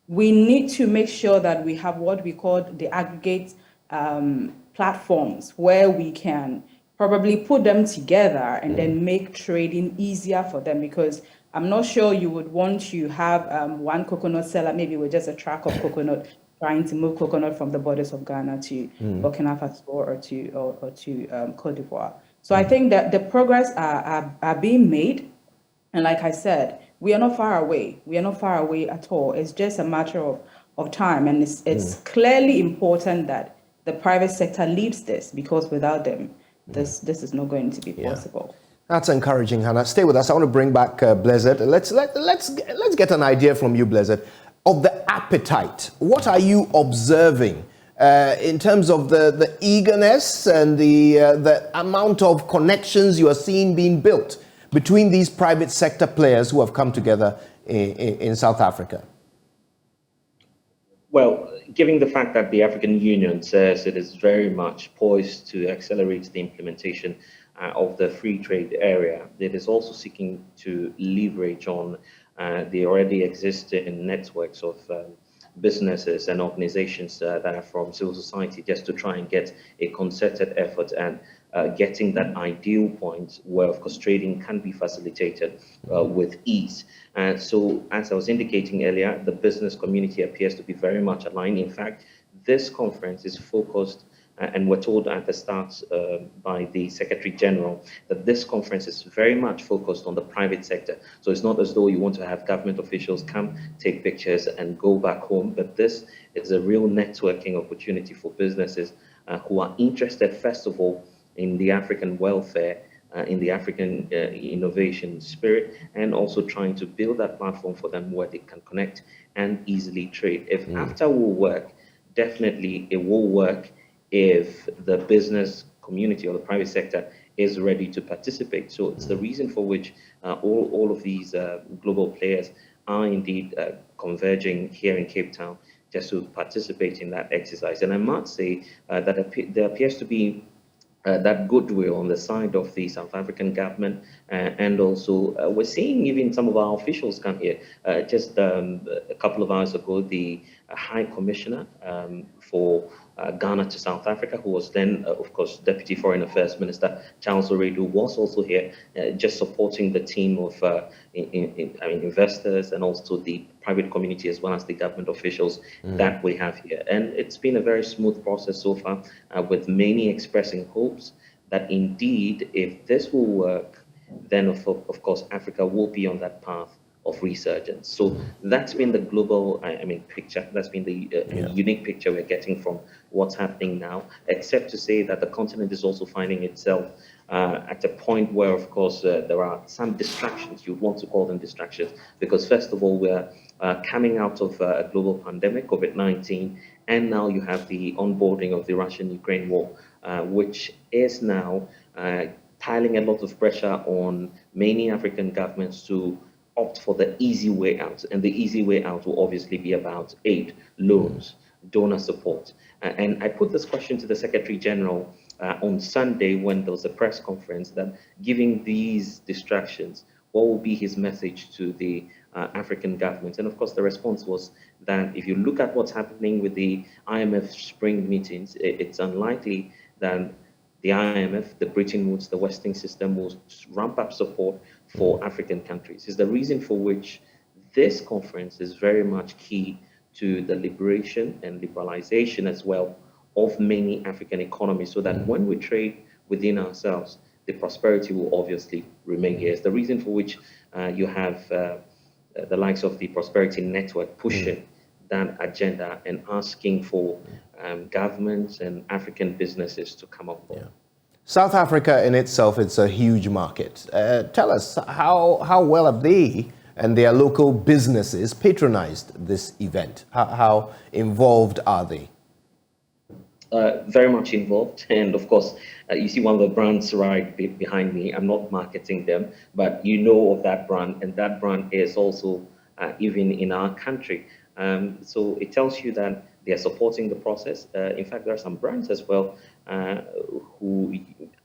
we need to make sure that we have what we call the aggregate platforms, where we can probably put them together and then make trading easier for them, because I'm not sure you would want to have one coconut seller, maybe with just a truck of coconut, trying to move coconut from the borders of Ghana to Burkina Faso or to Cote d'Ivoire. So I think that the progress are being made. And like I said, we are not far away. We are not far away at all. It's just a matter of time. And it's clearly important that the private sector leads this, because without them, this is not going to be possible. That's encouraging, Hannah. Stay with us. I want to bring back Blessed. Let's get an idea from you, Blessed, of the appetite. What are you observing in terms of the eagerness and the amount of connections you are seeing being built between these private sector players who have come together in South Africa? Well, given the fact that the African Union says it is very much poised to accelerate the implementation of the free trade area, it is also seeking to leverage on the already existing networks of businesses and organizations that are from civil society, just to try and get a concerted effort and getting that ideal point where, of course, trading can be facilitated with ease. And so, as I was indicating earlier, the business community appears to be very much aligned. In fact, this conference is focused, and we're told at the start by the Secretary General that this conference is very much focused on the private sector. So it's not as though you want to have government officials come, take pictures, and go back home, but this is a real networking opportunity for businesses who are interested, first of all, in the African welfare, in the African innovation spirit, and also trying to build that platform for them where they can connect and easily trade. If AFTA will work, definitely it will work if the business community or the private sector is ready to participate. So it's the reason for which all of these global players are indeed converging here in Cape Town just to participate in that exercise. And I must say that there appears to be that goodwill on the side of the South African government, and also we're seeing even some of our officials come here. Just a couple of hours ago, the High Commissioner for Ghana to South Africa, who was then, of course, Deputy Foreign Affairs Minister Charles Oredu, was also here, just supporting the team of investors and also the private community as well as the government officials that we have here. And it's been a very smooth process so far, with many expressing hopes that indeed, if this will work, then of course, Africa will be on that path of resurgence. So that's been the global, picture. That's been the unique picture we're getting from what's happening now, except to say that the continent is also finding itself at a point where, of course, there are some distractions. You'd want to call them distractions, because first of all, we're coming out of a global pandemic, COVID-19, and now you have the onboarding of the Russian-Ukraine war, which is now piling a lot of pressure on many African governments to opt for the easy way out. And the easy way out will obviously be about aid, loans, donor support. And I put this question to the Secretary General on Sunday when there was a press conference, that giving these distractions, what will be his message to the African governments? And of course, the response was that if you look at what's happening with the IMF spring meetings, it's unlikely that the IMF, the Bretton Woods, the Western system will ramp up support for African countries. It's the reason for which this conference is very much key to the liberation and liberalization as well of many African economies, so that when we trade within ourselves, the prosperity will obviously remain here. It's the reason for which you have the likes of the Prosperity Network pushing that agenda and asking for governments and African businesses to come on board. South Africa in itself, it's a huge market. Tell us, how well have they and their local businesses patronized this event? How involved are they? Very much involved. And of course, you see one of the brands right behind me. I'm not marketing them, but you know of that brand, and that brand is also even in our country. So it tells you that they are supporting the process. In fact, there are some brands as well who,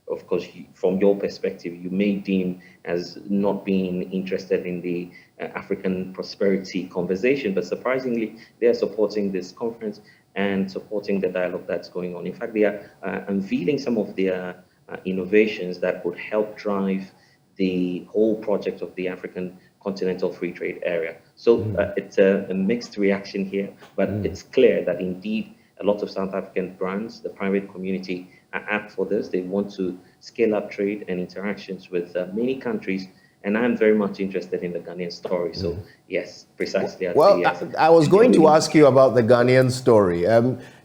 of course, from your perspective, you may deem as not being interested in the African prosperity conversation, but surprisingly, they are supporting this conference and supporting the dialogue that's going on. In fact, they are unveiling some of their innovations that would help drive the whole project of the African Continental Free Trade Area. So it's a mixed reaction here, but it's clear that indeed a lot of South African brands, the private community, are apt for this. They want to scale up trade and interactions with many countries, and I'm very much interested in the Ghanaian story. So yes, precisely. I was going to ask you about the Ghanaian story.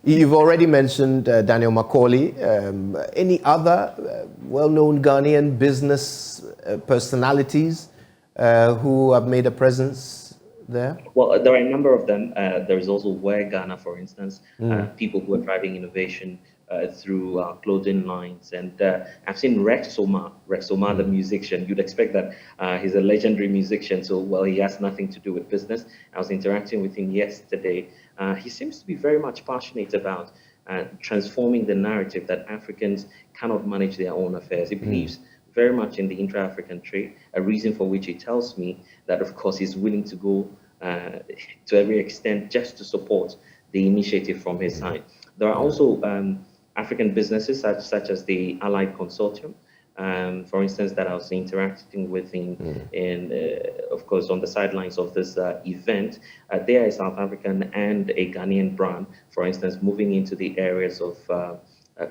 You've already mentioned Daniel Macaulay. Any other well-known Ghanaian business personalities who have made a presence there? Well, there are a number of them. There is also Wear Ghana, for instance, people who are driving innovation through clothing lines. And I've seen Rex Omar, the musician. You'd expect that he's a legendary musician, so, well, he has nothing to do with business. I was interacting with him yesterday. He seems to be very much passionate about transforming the narrative that Africans cannot manage their own affairs. He believes very much in the intra-African trade, a reason for which he tells me that, of course, he's willing to go to every extent just to support the initiative from his side. There are also African businesses such as the Allied Consortium, for instance, that I was interacting with of course, on the sidelines of this event. They are a South African and a Ghanaian brand, for instance, moving into the areas of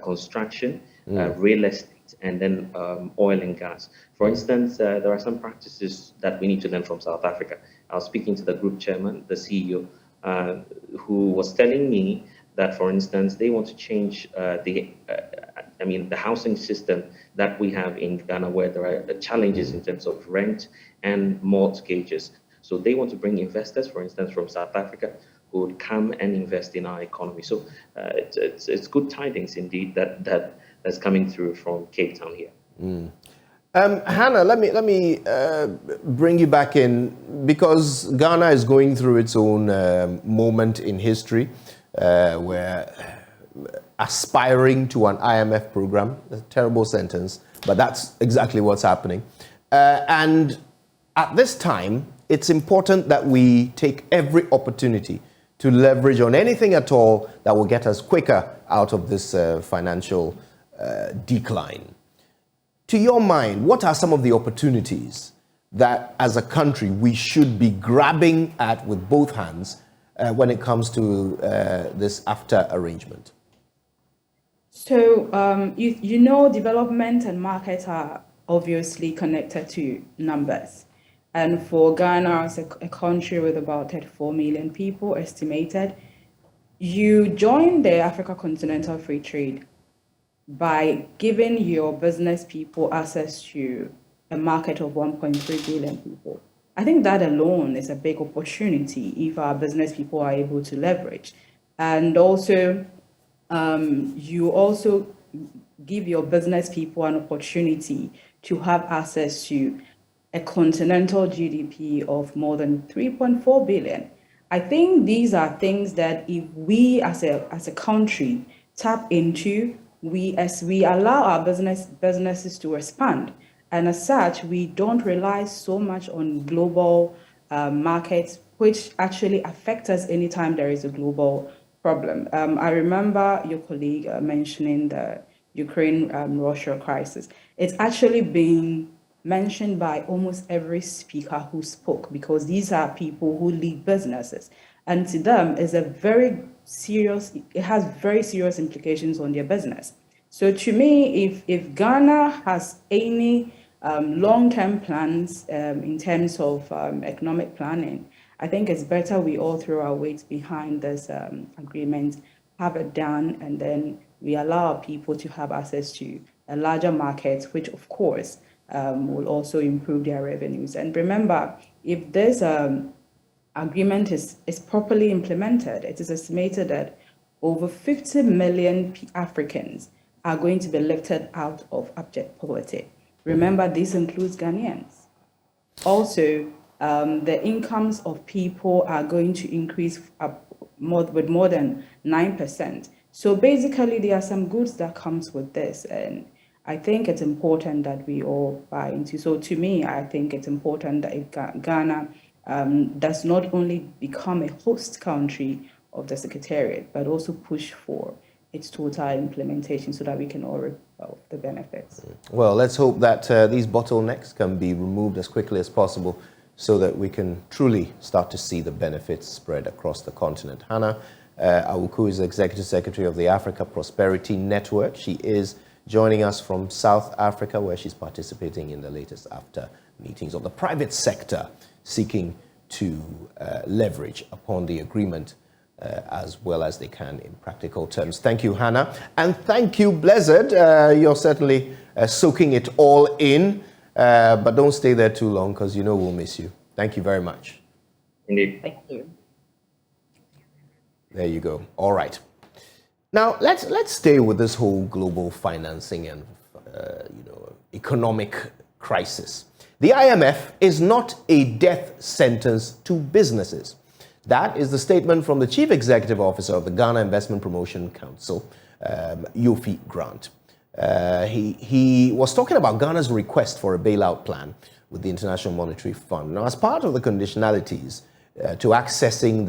construction, real estate, and then oil and gas. For instance, there are some practices that we need to learn from South Africa. I was speaking to the group chairman, the CEO, who was telling me that, for instance, they want to change the housing system that we have in Ghana, where there are challenges in terms of rent and mortgages. So they want to bring investors, for instance, from South Africa, who would come and invest in our economy. So it's good tidings indeed that's coming through from Cape Town here. Hannah, let me bring you back in, because Ghana is going through its own moment in history. We're aspiring to an IMF program. A terrible sentence, but that's exactly what's happening. And at this time, it's important that we take every opportunity to leverage on anything at all that will get us quicker out of this financial decline. To your mind, what are some of the opportunities that as a country we should be grabbing at with both hands when it comes to this AfCFTA arrangement? So, development and market are obviously connected to numbers. And for Ghana, as a country with about 34 million people estimated, you join the Africa Continental Free Trade by giving your business people access to a market of 1.3 billion people. I think that alone is a big opportunity if our business people are able to leverage. And also, you also give your business people an opportunity to have access to a continental GDP of more than 3.4 billion. I think these are things that if we as a country tap into, we allow our businesses to expand. And as such, we don't rely so much on global markets, which actually affect us anytime there is a global problem. I remember your colleague mentioning the Ukraine-Russia crisis. It's actually being mentioned by almost every speaker who spoke, because these are people who lead businesses. And to them, it has very serious implications on their business. So to me, if Ghana has any long-term plans in terms of economic planning, I think it's better we all throw our weight behind this agreement, have it done, and then we allow our people to have access to a larger market, which of course will also improve their revenues. And remember, if this agreement is properly implemented, it is estimated that over 50 million Africans are going to be lifted out of abject poverty. Remember, this includes Ghanaians. Also, the incomes of people are going to increase with more than 9%. So basically, there are some goods that comes with this, and I think it's important that we all buy into. So to me, I think it's important that Ghana does not only become a host country of the Secretariat, but also push for its total implementation so that we can all reap the benefits. Well, let's hope that these bottlenecks can be removed as quickly as possible so that we can truly start to see the benefits spread across the continent. Hannah Awuku is Executive Secretary of the Africa Prosperity Network. She is joining us from South Africa, where she's participating in the latest AfCFTA meetings of the private sector, seeking to leverage upon the agreement as well as they can in practical terms. Thank you, Hannah. And thank you, Blessed. You're certainly soaking it all in, but don't stay there too long, because you know we'll miss you. Thank you very much. Indeed. Thank you. There you go. All right. Now, let's stay with this whole global financing and economic crisis. The IMF is not a death sentence to businesses. That is the statement from the Chief Executive Officer of the Ghana Investment Promotion Council, Yofi Grant. He was talking about Ghana's request for a bailout plan with the International Monetary Fund. Now, as part of the conditionalities to accessing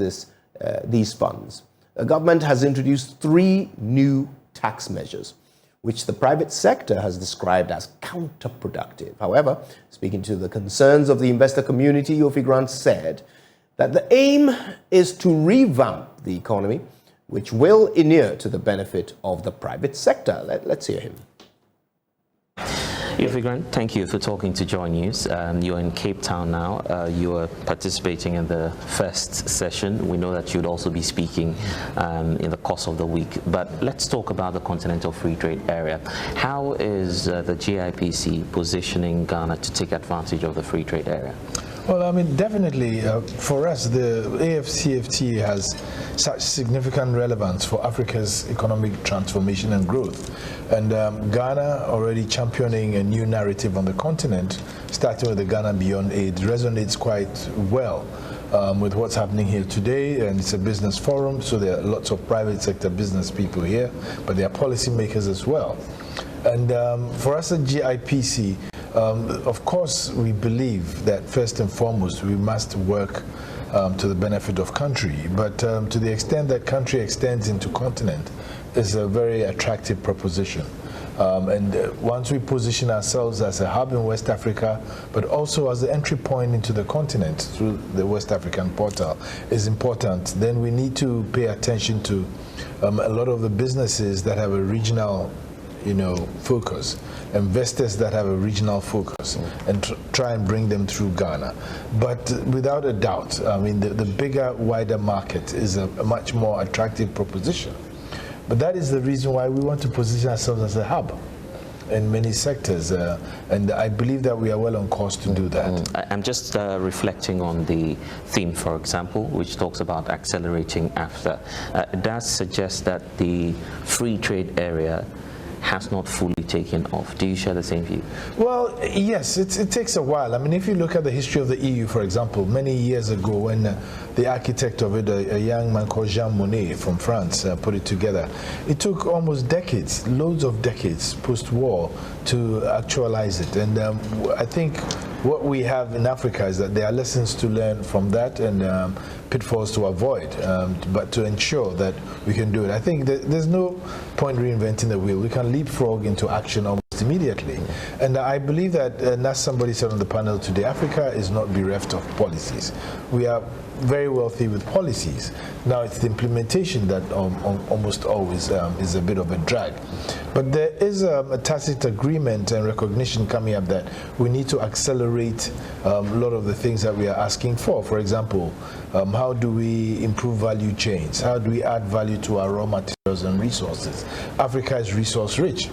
these funds, the government has introduced 3 new tax measures, which the private sector has described as counterproductive. However, speaking to the concerns of the investor community, Yofi Grant said that the aim is to revamp the economy, which will inure to the benefit of the private sector. Let's hear him. Yofi Grant, thank you for talking to JoyNews. You're in Cape Town now. You are participating in the first session. We know that you'd also be speaking in the course of the week. But let's talk about the Continental Free Trade Area. How is the GIPC positioning Ghana to take advantage of the free trade area? Well, I mean, definitely for us, the AFCFTA has such significant relevance for Africa's economic transformation and growth. And Ghana already championing a new narrative on the continent, starting with the Ghana Beyond Aid, resonates quite well with what's happening here today. And it's a business forum, so there are lots of private sector business people here, but there are policymakers as well. And for us at GIPC, of course, we believe that first and foremost, we must work to the benefit of country. But to the extent that country extends into continent is a very attractive proposition. And once we position ourselves as a hub in West Africa, but also as the entry point into the continent through the West African portal is important, then we need to pay attention to a lot of the businesses that have a regional focus, investors that have a regional focus, and try and bring them through Ghana. But without a doubt, I mean, the bigger, wider market is a much more attractive proposition. But that is the reason why we want to position ourselves as a hub in many sectors, and I believe that we are well on course to do that. I'm just reflecting on the theme, for example, which talks about accelerating after. It does suggest that the free trade area has not fully taken off. Do you share the same view? Well, yes, it takes a while. I mean, if you look at the history of the EU, for example, many years ago when the architect of it, a young man called Jean Monnet from France, put it together, it took almost decades, loads of decades post-war to actualize it. And I think what we have in Africa is that there are lessons to learn from that and pitfalls to avoid, but to ensure that we can do it. I think that there's no point reinventing the wheel. We can leapfrog into action almost immediately. And I believe that, as somebody said on the panel today, Africa is not bereft of policies. We are very wealthy with policies. Now it's the implementation that almost always is a bit of a drag. But there is a tacit agreement and recognition coming up that we need to accelerate a lot of the things that we are asking for. For example, how do we improve value chains? How do we add value to our raw materials and resources? Africa is resource rich.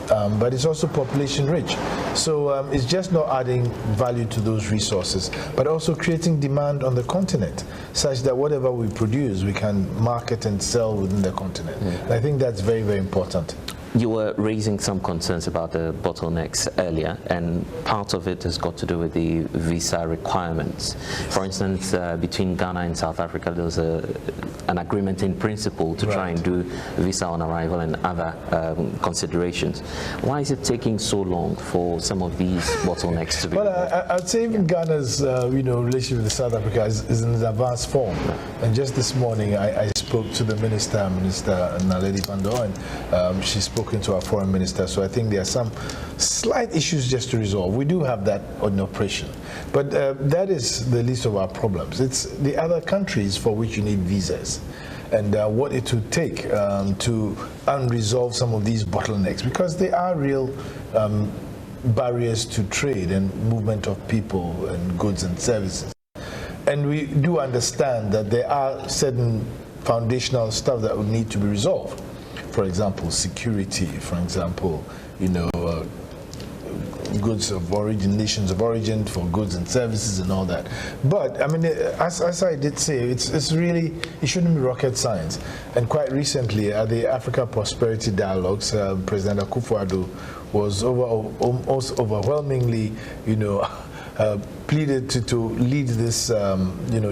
But it's also population rich. So it's just not adding value to those resources, but also creating demand on the continent, such that whatever we produce, we can market and sell within the continent. And I think that's very, very important. You were raising some concerns about the bottlenecks earlier, and part of it has got to do with the visa requirements. For instance, between Ghana and South Africa, there was an agreement in principle to try and do visa on arrival and other considerations. Why is it taking so long for some of these bottlenecks to be removed? I'd say even Ghana's relationship with South Africa is in an advanced form. And just this morning, I spoke to the Minister Naledi Pandor, and she spoke into our foreign minister, so I think there are some slight issues just to resolve. We do have that on operation, but that is the least of our problems. It's the other countries for which you need visas, and what it would take to unresolve some of these bottlenecks, because they are real barriers to trade and movement of people and goods and services. And we do understand that there are certain foundational stuff that would need to be resolved. For example, security, for example, goods of origin, nations of origin for goods and services and all that. But I mean, as I did say, it's really, it shouldn't be rocket science. And quite recently at the Africa Prosperity Dialogues, President Akufo-Addo was almost overwhelmingly, pleaded to lead this,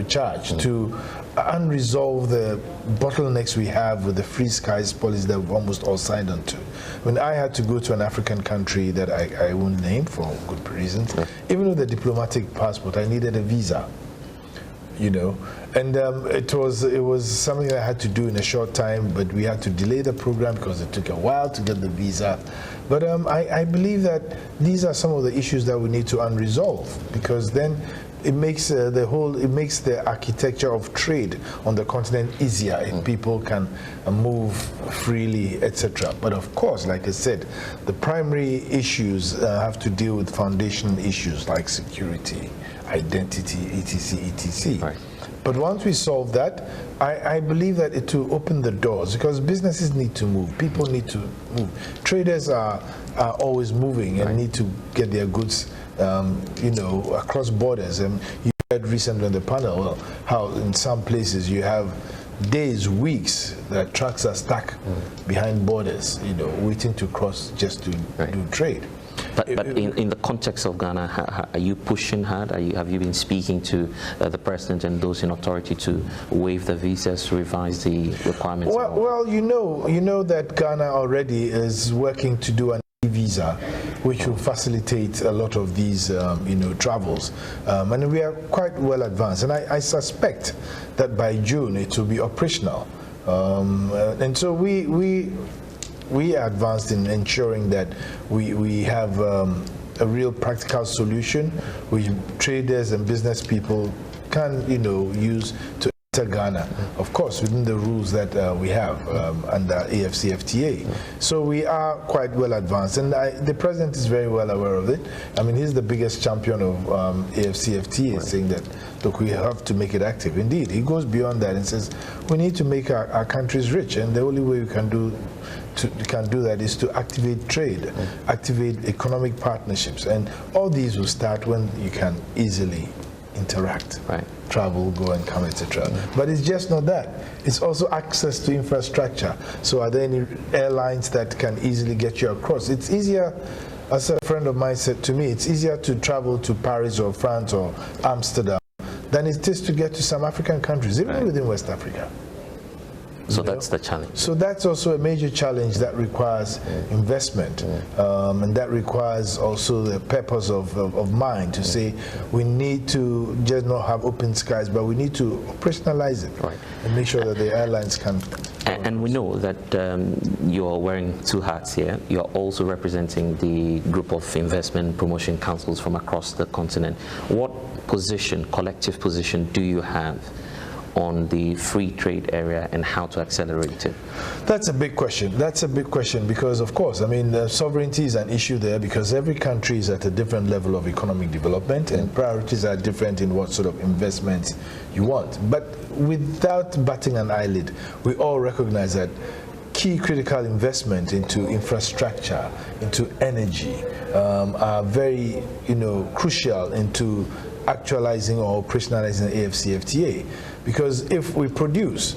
charge to unresolve the bottlenecks we have with the free skies policy that we've almost all signed on to. When I had to go to an African country that I won't name for good reasons, even with a diplomatic passport, I needed a visa. you know. And it was something I had to do in a short time, but we had to delay the program because it took a while to get the visa. But I believe that these are some of the issues that we need to unresolve, because then it makes the architecture of trade on the continent easier if people can move freely, etc. But of course, like I said, the primary issues have to deal with foundation issues like security, identity, etc. Right. But once we solve that, I believe that it will open the doors, because businesses need to move, people need to move. Traders are always moving and need to get their goods across borders. And you heard recently on the panel how in some places you have days, weeks that trucks are stuck behind borders, waiting to cross just to do trade. But in the context of Ghana, are you pushing hard? Have you been speaking to the president and those in authority to waive the visas, to revise the requirements? Well, you know that Ghana already is working to do an e-visa, which will facilitate a lot of these, travels, and we are quite well advanced. And I suspect that by June it will be operational, and so we are advanced in ensuring that we have a real practical solution which traders and business people can use to enter Ghana, of course within the rules that we have under AFCFTA. So we are quite well advanced, and the president is very well aware of it. I mean, he's the biggest champion of AFCFTA, saying that, look, we have to make it active. Indeed, he goes beyond that and says we need to make our countries rich, and the only way we can do that is to activate trade, activate economic partnerships, and all these will start when you can easily interact, travel, go and come, etc. But it's just not that. It's also access to infrastructure. So are there any airlines that can easily get you across? It's easier, as a friend of mine said to me, it's easier to travel to Paris or France or Amsterdam than it is to get to some African countries, even within West Africa. So that's the challenge. So that's also a major challenge that requires investment, and that requires also the purpose of mind to say we need to just not have open skies, but we need to operationalize it and make sure that the airlines can. And we know that you're wearing two hats here. You're also representing the group of investment promotion councils from across the continent. What position, collective position, do you have on the free trade area and how to accelerate it? That's a big question. That's a big question because, of course, I mean, sovereignty is an issue there because every country is at a different level of economic development and priorities are different in what sort of investments you want. But without batting an eyelid, we all recognize that key critical investment into infrastructure, into energy, are very, crucial into actualizing or operationalizing the AFCFTA. Because if we produce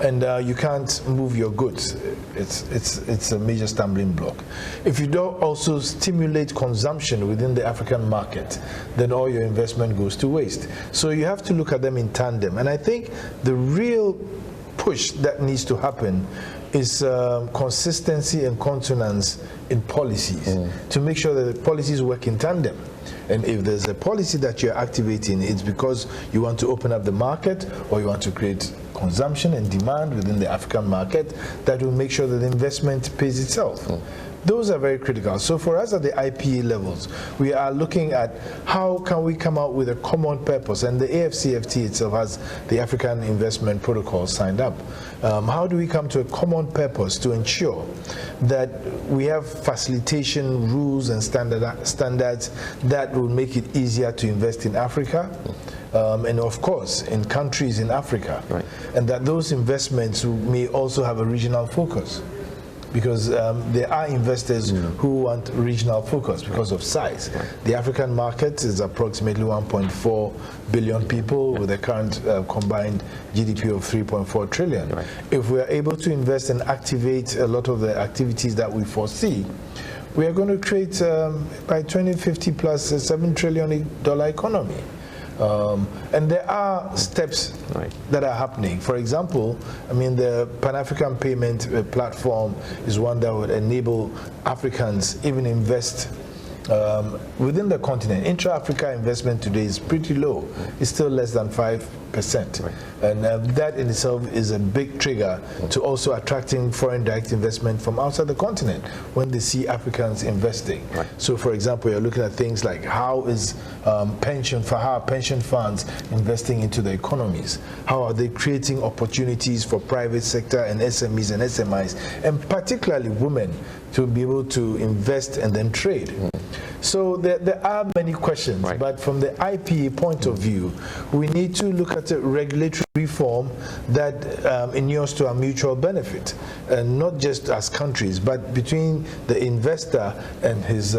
and you can't move your goods, it's a major stumbling block. If you don't also stimulate consumption within the African market, then all your investment goes to waste. So you have to look at them in tandem. And I think the real push that needs to happen is consistency and consonance in policies to make sure that the policies work in tandem. And if there's a policy that you're activating, it's because you want to open up the market or you want to create consumption and demand within the African market that will make sure that the investment pays itself. Those are very critical. So for us at the IPA levels, we are looking at how can we come out with a common purpose, and the AFCFTA itself has the African Investment Protocol signed up. How do we come to a common purpose to ensure that we have facilitation rules and standards that will make it easier to invest in Africa, and of course in countries in Africa, and that those investments may also have a regional focus? Because there are investors who want regional focus because of size. The African market is approximately 1.4 billion people with a current combined GDP of 3.4 trillion. If we are able to invest and activate a lot of the activities that we foresee, we are going to create by 2050 plus a $7 trillion economy. And there are steps that are happening. For example, I mean, the Pan-African Payment Platform is one that would enable Africans even invest within the continent. Intra-Africa investment today is pretty low. It's still less than 5 Right. And that in itself is a big trigger to also attracting foreign direct investment from outside the continent when they see Africans investing. Right. So, for example, you're looking at things like how is pension funds investing into the economies? How are they creating opportunities for private sector and SMEs and SMIs, and particularly women, to be able to invest and then trade? So there are many questions, but from the IPA point of view, we need to look at a regulatory reform that inures to our mutual benefit, and not just as countries, but between the investor and his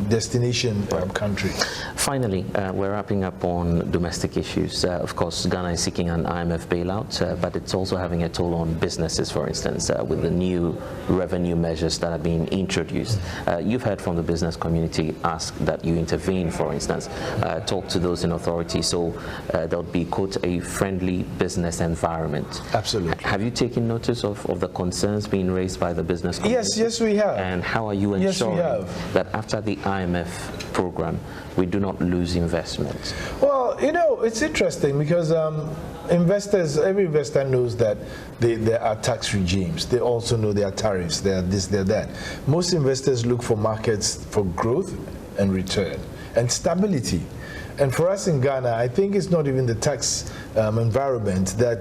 destination country. Finally, we're wrapping up on domestic issues. Of course, Ghana is seeking an IMF bailout, but it's also having a toll on businesses, for instance, with the new revenue measures that are being introduced. You've heard from the business community ask that you intervene, for instance, talk to those in authority, so there'll be, quote, a friendly business environment. Absolutely. Have you taken notice of the concerns being raised by the business community? Yes, we have. And how are you ensuring that after the IMF program, we do not lose investment? Well, you know, it's interesting because every investor knows that there are tax regimes. They also know there are tariffs, there are this, there are that. Most investors look for markets for growth and return and stability. And for us in Ghana, I think it's not even the tax environment that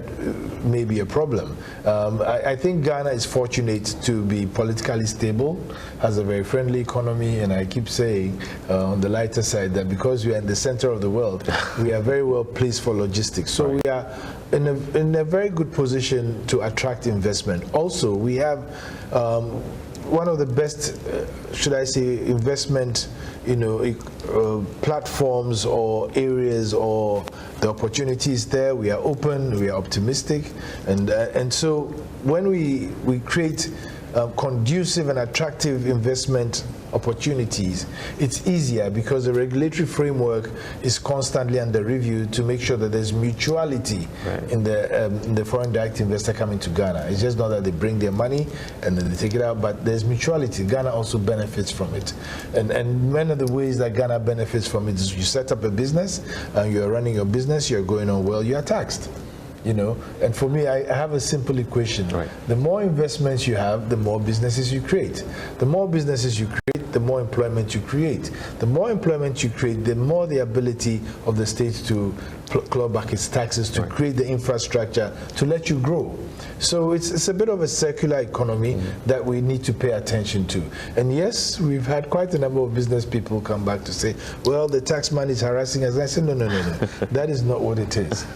may be a problem. I think Ghana is fortunate to be politically stable, has a very friendly economy, and I keep saying on the lighter side that because we are in the center of the world, we are very well placed for logistics. So we are in a very good position to attract investment. Also, we have one of the best, should I say, investment, platforms or areas, or the opportunities there. We are open, we are optimistic, and so when we create conducive and attractive investment opportunities, it's easier because the regulatory framework is constantly under review to make sure that there's mutuality in the foreign direct investor coming to Ghana. It's just not that they bring their money and then they take it out, but there's mutuality. Ghana also benefits from it. And one of the ways that Ghana benefits from it is you set up a business, and you're running your business, you're going on well, you are taxed. And for me, I have a simple equation. The more investments you have, the more businesses you create. The more businesses you create, the more employment you create. The more employment you create, the more the ability of the state to claw back its taxes, to create the infrastructure, to let you grow. So it's a bit of a circular economy that we need to pay attention to. And yes, we've had quite a number of business people come back to say, well, the tax man is harassing us. I said, no. That is not what it is.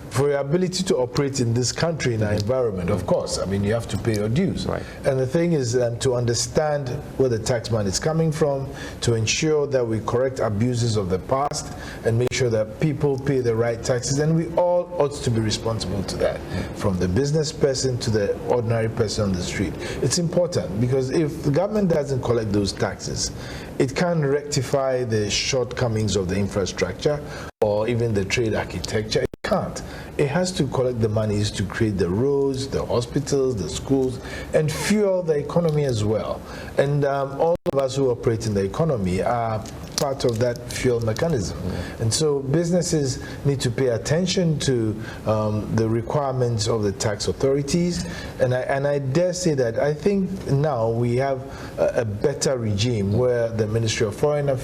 For your ability to operate in this country, in our environment, of course, I mean, you have to pay your dues. And the thing is to understand where the tax man is coming from, to ensure that we correct abuses of the past, and make sure that people pay the right taxes, and we all ought to be responsible to that, from the business person to the ordinary person on the street. It's important, because if the government doesn't collect those taxes, it can't rectify the shortcomings of the infrastructure or even the trade architecture. It can't. It has to collect the monies to create the roads, the hospitals, the schools, and fuel the economy as well. And all of us who operate in the economy are part of that fuel mechanism. And so businesses need to pay attention to the requirements of the tax authorities. And I dare say that I think now we have a better regime where the Ministry of Finance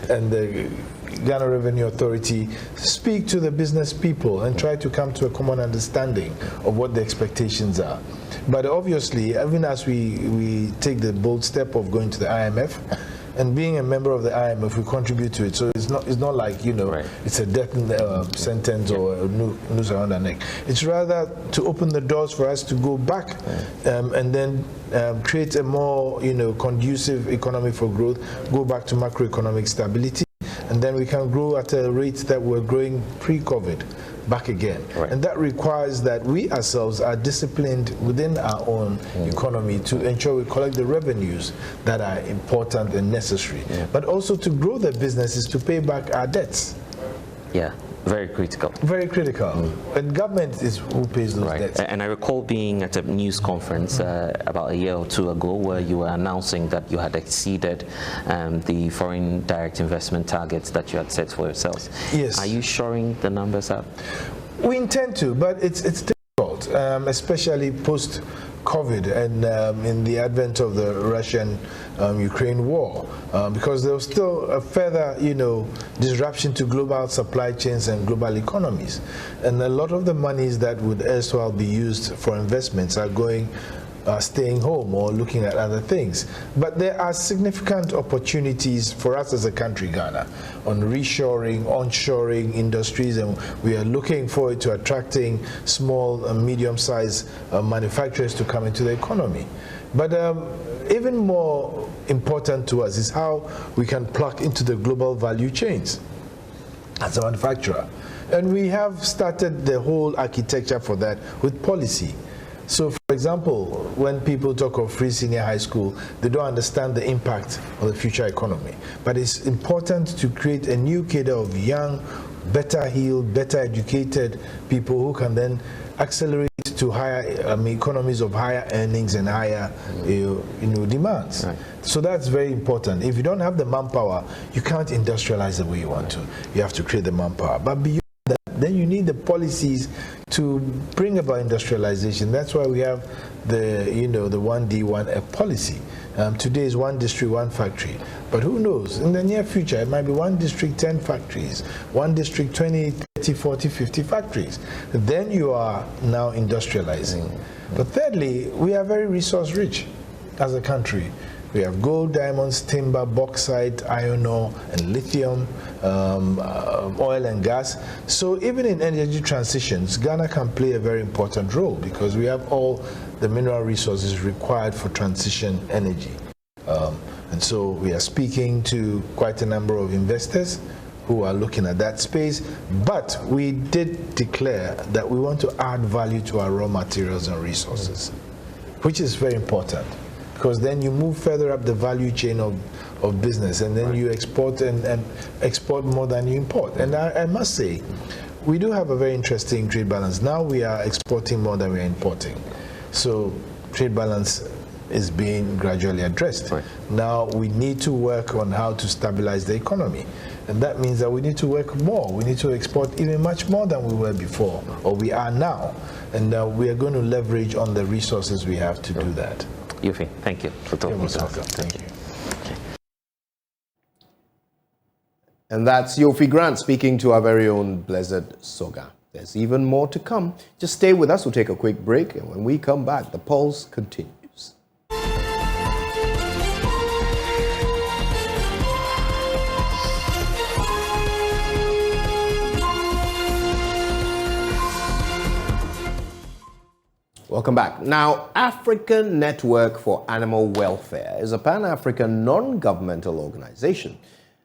and the Ghana Revenue Authority speak to the business people and try to come to a common understanding of what the expectations are. But obviously, even as we take the bold step of going to the IMF, and being a member of the IMF, we contribute to it. So it's not like, it's a death sentence or a noose around our neck. It's rather to open the doors for us to go back and then create a more, conducive economy for growth, go back to macroeconomic stability, and then we can grow at a rate that we're growing pre-COVID. Back again. And that requires that we ourselves are disciplined within our own economy to ensure we collect the revenues that are important and necessary, but also to grow the businesses to pay back our debts. Yeah. Very critical. Very critical. And government is who pays those debts. And I recall being at a news conference about a year or two ago where you were announcing that you had exceeded the foreign direct investment targets that you had set for yourselves. Yes. Are you shoring the numbers up? We intend to, but it's difficult, especially post-COVID and in the advent of the Russian-Ukraine war, because there was still a further, disruption to global supply chains and global economies. And a lot of the monies that would erstwhile be used for investments are staying home or looking at other things. But there are significant opportunities for us as a country, Ghana, on reshoring, onshoring industries, and we are looking forward to attracting small and medium-sized manufacturers to come into the economy. But even more important to us is how we can plug into the global value chains as a manufacturer. And we have started the whole architecture for that with policy. So, for example, when people talk of free senior high school, they don't understand the impact on the future economy. But it's important to create a new cadre of young, better heeled, better educated people who can then accelerate to higher economies of higher earnings and higher demands. Right. So that's very important. If you don't have the manpower, you can't industrialize the way you want to. You have to create the manpower. But beyond that, then you need the policies to bring about industrialization. That's why we have the 1D, 1F policy. Today is one district, one factory. But who knows? In the near future, it might be one district, 10 factories. One district, 20, 30, 40, 50 factories. Then you are now industrializing. But thirdly, we are very resource rich as a country. We have gold, diamonds, timber, bauxite, iron ore, and lithium, oil and gas. So even in energy transitions, Ghana can play a very important role because we have all the mineral resources required for transition energy. And so we are speaking to quite a number of investors who are looking at that space, but we did declare that we want to add value to our raw materials and resources, which is very important. Because then you move further up the value chain of business, and then you export and export more than you import. And I must say, we do have a very interesting trade balance. Now we are exporting more than we are importing. So trade balance is being gradually addressed. Right. Now we need to work on how to stabilize the economy. And that means that we need to work more. We need to export even much more than we were before, or we are now. And we are going to leverage on the resources we have to do that. Yufi, thank you for talking to us. Thank you. And that's Yofi Grant speaking to our very own Blessed Soga. There's even more to come. Just stay with us. We'll take a quick break. And when we come back, the pulse continues. Welcome back. Now, African Network for Animal Welfare is a Pan-African non-governmental organization.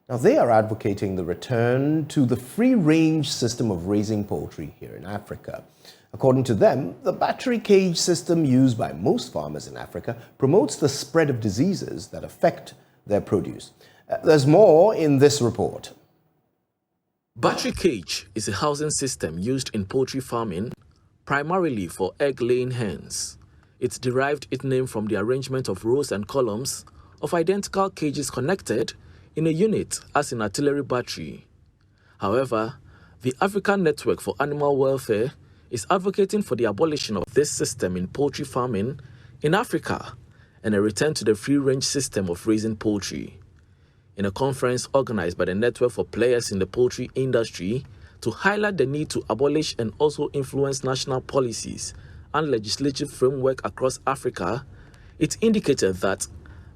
Now, they are advocating the return to the free-range system of raising poultry here in Africa. According to them, the battery cage system used by most farmers in Africa promotes the spread of diseases that affect their produce. There's more in this report. Battery cage is a housing system used in poultry farming primarily for egg-laying hens. It derived its name from the arrangement of rows and columns of identical cages connected in a unit as in artillery battery. However, the African Network for Animal Welfare is advocating for the abolition of this system in poultry farming in Africa and a return to the free-range system of raising poultry. In a conference organized by the Network for Players in the Poultry Industry, to highlight the need to abolish and also influence national policies and legislative framework across Africa, it indicated that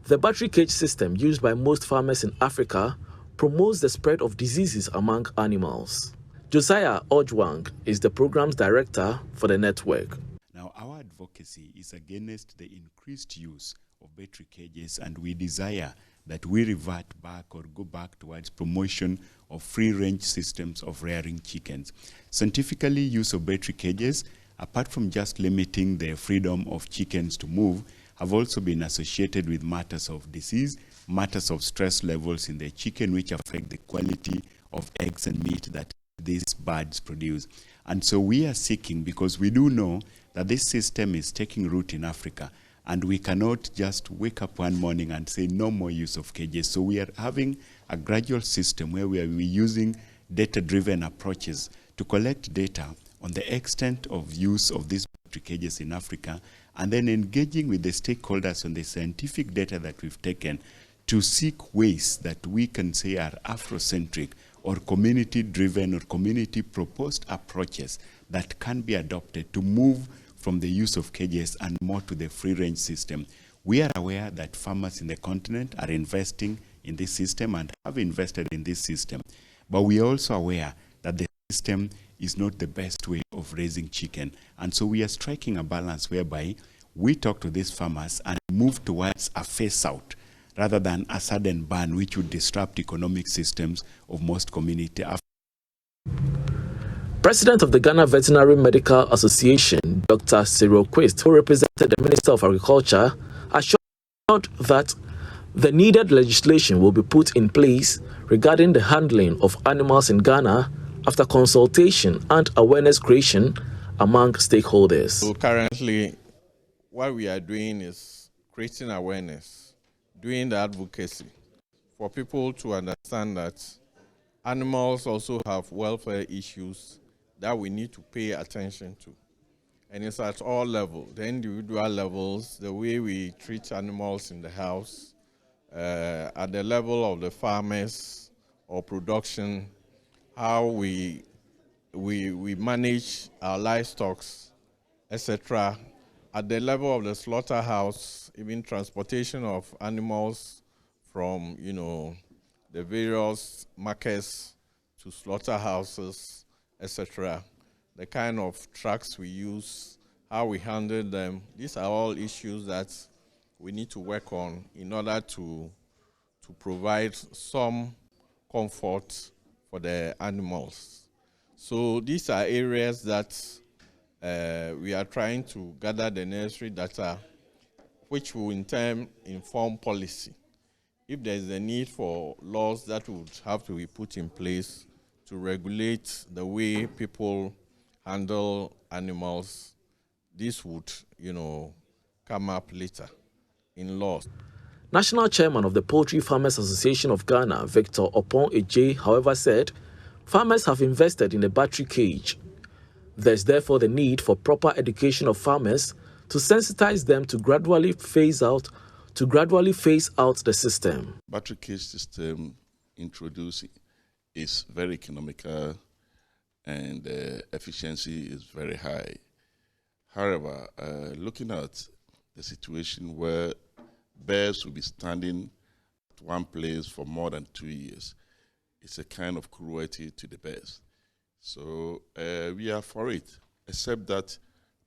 the battery cage system used by most farmers in Africa promotes the spread of diseases among animals. Josiah Ojwang is the program's director for the network. Now, our advocacy is against the increased use of battery cages, and we desire that we revert back or go back towards promotion of free-range systems of rearing chickens. Scientifically, use of battery cages, apart from just limiting the freedom of chickens to move, have also been associated with matters of disease, matters of stress levels in the chicken, which affect the quality of eggs and meat that these birds produce. And so we are seeking, because we do know that this system is taking root in Africa, and we cannot just wake up one morning and say no more use of cages. So we are having a gradual system where we are using data-driven approaches to collect data on the extent of use of these battery cages in Africa, and then engaging with the stakeholders on the scientific data that we've taken to seek ways that we can say are Afrocentric or community-driven or community-proposed approaches that can be adopted to move from the use of cages and more to the free-range system. We are aware that farmers in the continent are investing in this system and have invested in this system, but we are also aware that the system is not the best way of raising chicken. And so we are striking a balance whereby we talk to these farmers and move towards a phase-out rather than a sudden ban which would disrupt economic systems of most communities. President of the Ghana Veterinary Medical Association, Dr. Cyril Quist, who represented the Minister of Agriculture, assured that the needed legislation will be put in place regarding the handling of animals in Ghana after consultation and awareness creation among stakeholders. So currently, what we are doing is creating awareness, doing the advocacy for people to understand that animals also have welfare issues that we need to pay attention to. And it's at all levels, the individual levels, the way we treat animals in the house, at the level of the farmers or production, how we manage our livestock, etc. At the level of the slaughterhouse, even transportation of animals from, the various markets to slaughterhouses, etc. The kind of trucks we use, how we handle them. These are all issues that we need to work on in order to provide some comfort for the animals. So these are areas that we are trying to gather the necessary data, which will in turn inform policy. If there is a need for laws that would have to be put in place to regulate the way people handle animals, this would, come up later in laws. National Chairman of the Poultry Farmers Association of Ghana, Victor Opon Eje, however, said farmers have invested in a battery cage. There's therefore the need for proper education of farmers to sensitize them to gradually phase out the system. Battery cage system introduced is very economical and efficiency is very high. However, looking at the situation where bears will be standing at one place for more than 2 years, it's a kind of cruelty to the bears. So we are for it, except that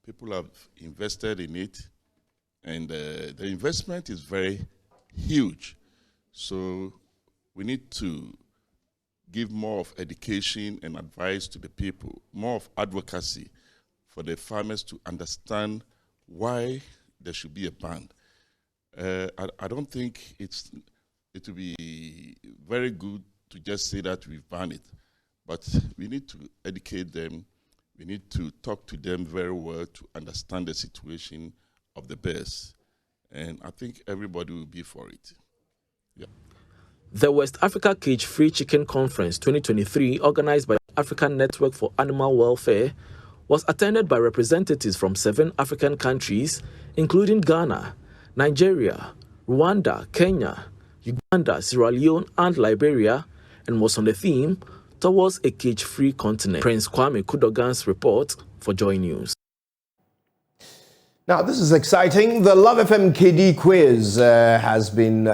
people have invested in it, and the investment is very huge. So we need to give more of education and advice to the people, more of advocacy for the farmers to understand why there should be a ban. I don't think it will be very good to just say that we've banned it, but we need to educate them. We need to talk to them very well to understand the situation of the bears, and I think everybody will be for it. Yeah. The West Africa Cage-Free Chicken Conference 2023, organized by the African Network for Animal Welfare, was attended by representatives from 7 African countries, including Ghana, Nigeria, Rwanda, Kenya, Uganda, Sierra Leone, and Liberia, and was on the theme towards a cage-free continent. Prince Kwame Kudogan's report for JoyNews. Now, this is exciting. The Love FM KD quiz has been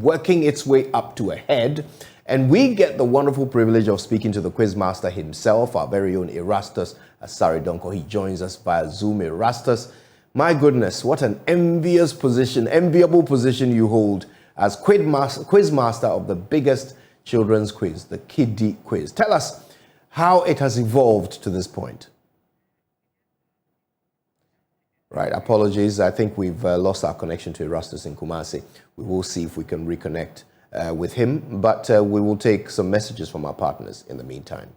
working its way up to a head, and we get the wonderful privilege of speaking to the quizmaster himself, our very own Erastus Asari Donko. He joins us via Zoom. Erastus, my goodness, what an enviable position you hold as quizmaster of the biggest children's quiz, the KD quiz. Tell us how it has evolved to this point. Right, apologies. I think we've lost our connection to Erastus in Kumasi. We will see if we can reconnect with him, but we will take some messages from our partners in the meantime.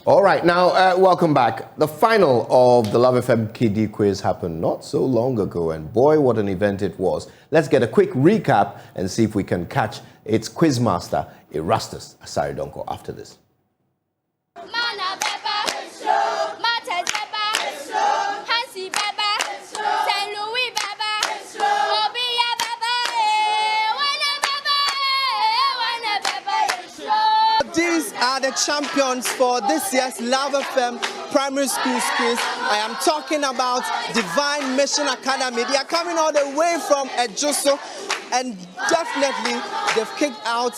All right, now welcome back. The final of the Love FM Kiddie Quiz happened not so long ago, and boy, what an event it was. Let's get a quick recap and see if we can catch its quizmaster, Erastus Asaridonko, after this. These are the champions for this year's Love FM Primary School Quiz. I am talking about Divine Mission Academy. They are coming all the way from Ejoso, and definitely they've kicked out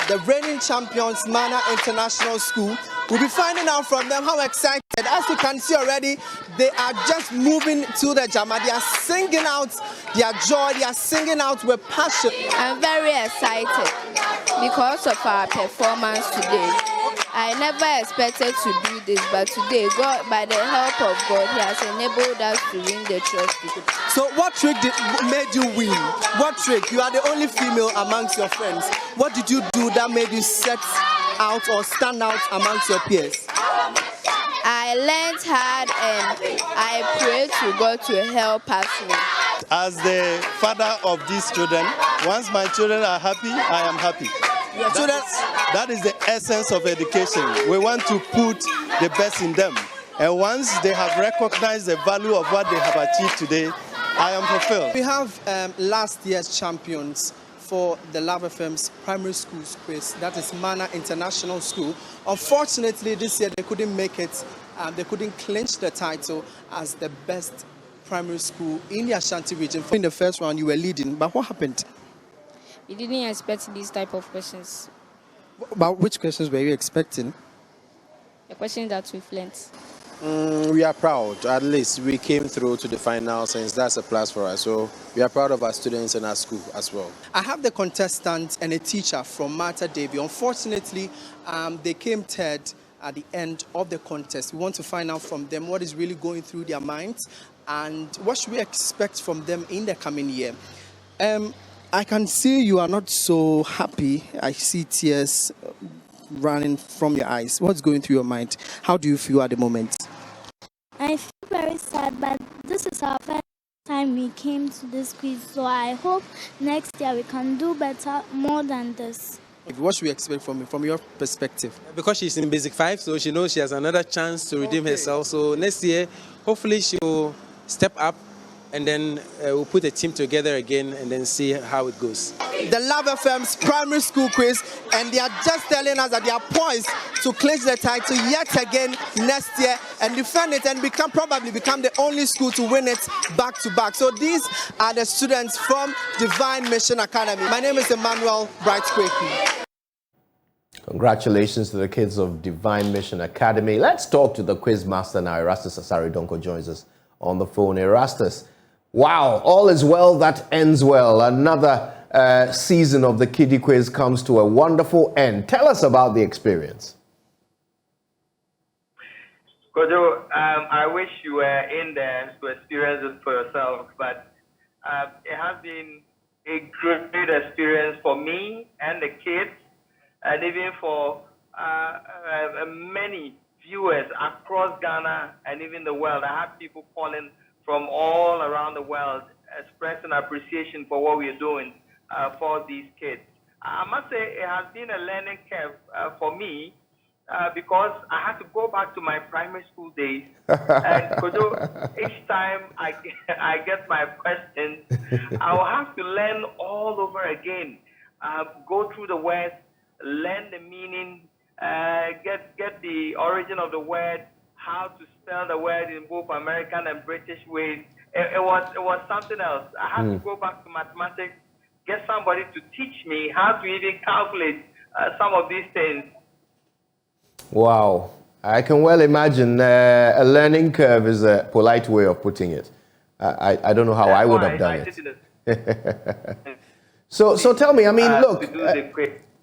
the reigning champions, Mana International School. We'll be finding out from them how excited. As you can see already, they are just moving to the Jama. They are singing out their joy. They are singing out with passion. I'm very excited because of our performance today. I never expected to do this, but today, God, by the help of God, He has enabled us to win the trophy. So what trick made you win? What trick? You are the only female amongst your friends. What did you do that made you set out or stand out amongst your peers? I learned hard and I prayed to God to help us win. As the father of these children, once my children are happy, I am happy. That is the essence of education. We want to put the best in them. And once they have recognized the value of what they have achieved today, I am fulfilled. We have last year's champions for the Love FM's primary schools quiz. That is Mana International School. Unfortunately, this year they couldn't make it. They couldn't clinch the title as the best primary school in the Ashanti region. In the first round, you were leading, but what happened? We didn't expect these type of questions. About which questions were you expecting? The questions that we've learned. We are proud. At least we came through to the finals, and that's a plus for us. So we are proud of our students and our school as well. I have the contestant and a teacher from Martha Davy. Unfortunately, they came third at the end of the contest. We want to find out from them what is really going through their minds and what should we expect from them in the coming year. I can see you are not so happy. I see tears running from your eyes. What's going through your mind? How do you feel at the moment? I feel very sad, but this is our first time we came to this quiz, so I hope next year we can do better, more than this. What should we expect from your perspective? Because she's in Basic 5, so she knows she has another chance to redeem herself. So next year, hopefully she will step up, and then we'll put a team together again and then see how it goes. The Love FM's primary school quiz, and they are just telling us that they are poised to clinch the title yet again next year and defend it and probably become the only school to win it back to back. So these are the students from Divine Mission Academy. My name is Emmanuel Bright-Kweku. Congratulations to the kids of Divine Mission Academy. Let's talk to the quiz master now. Erastus Asaridonko joins us on the phone. Erastus, wow, all is well that ends well. Another season of the Kiddie Quiz comes to a wonderful end. Tell us about the experience. Kojo, I wish you were in there to experience it for yourself, but it has been a great experience for me and the kids, and even for many viewers across Ghana and even the world. I have people calling from all around the world expressing appreciation for what we are doing for these kids. I must say it has been a learning curve for me because I had to go back to my primary school days. And Kojo, each time I get my questions, I will have to learn all over again, go through the words, learn the meaning, get the origin of the word, how to spell the word in both American and British ways. It was something else. I had to go back to mathematics, get somebody to teach me how to even calculate some of these things. Wow. I can well imagine a learning curve is a polite way of putting it. I don't know how I would have done it. So tell me, I mean, look,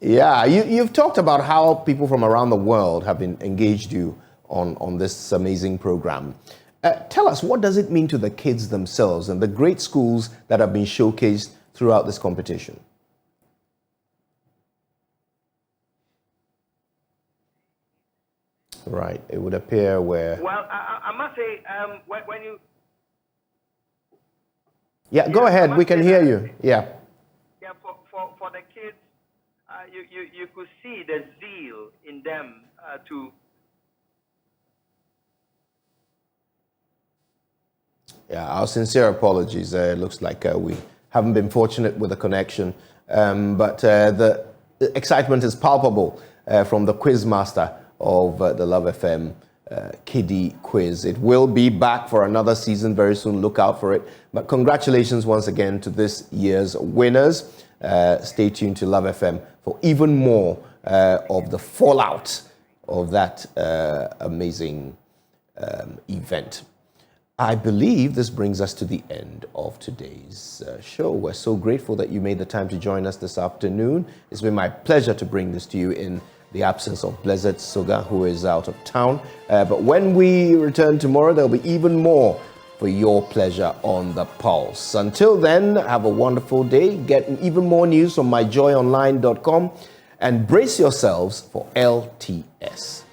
yeah, you've talked about how people from around the world have engaged you on this amazing program. Tell us, what does it mean to the kids themselves and the great schools that have been showcased throughout this competition? Right. It would appear where... Well, I must say, when you... Yeah, go ahead. We can hear you. Yeah. Yeah, for the kids, you could see the zeal in them to... Yeah, our sincere apologies. It looks like we haven't been fortunate with the connection, but the excitement is palpable from the quiz master of the Love FM Kiddie Quiz. It will be back for another season very soon. Look out for it. But congratulations once again to this year's winners. Stay tuned to Love FM for even more of the fallout of that amazing event. I believe this brings us to the end of today's show. We're so grateful that you made the time to join us this afternoon. It's been my pleasure to bring this to you in the absence of Blessed Suga, who is out of town. But when we return tomorrow, there'll be even more for your pleasure on The Pulse. Until then, have a wonderful day. Get even more news from myjoyonline.com and brace yourselves for LTS.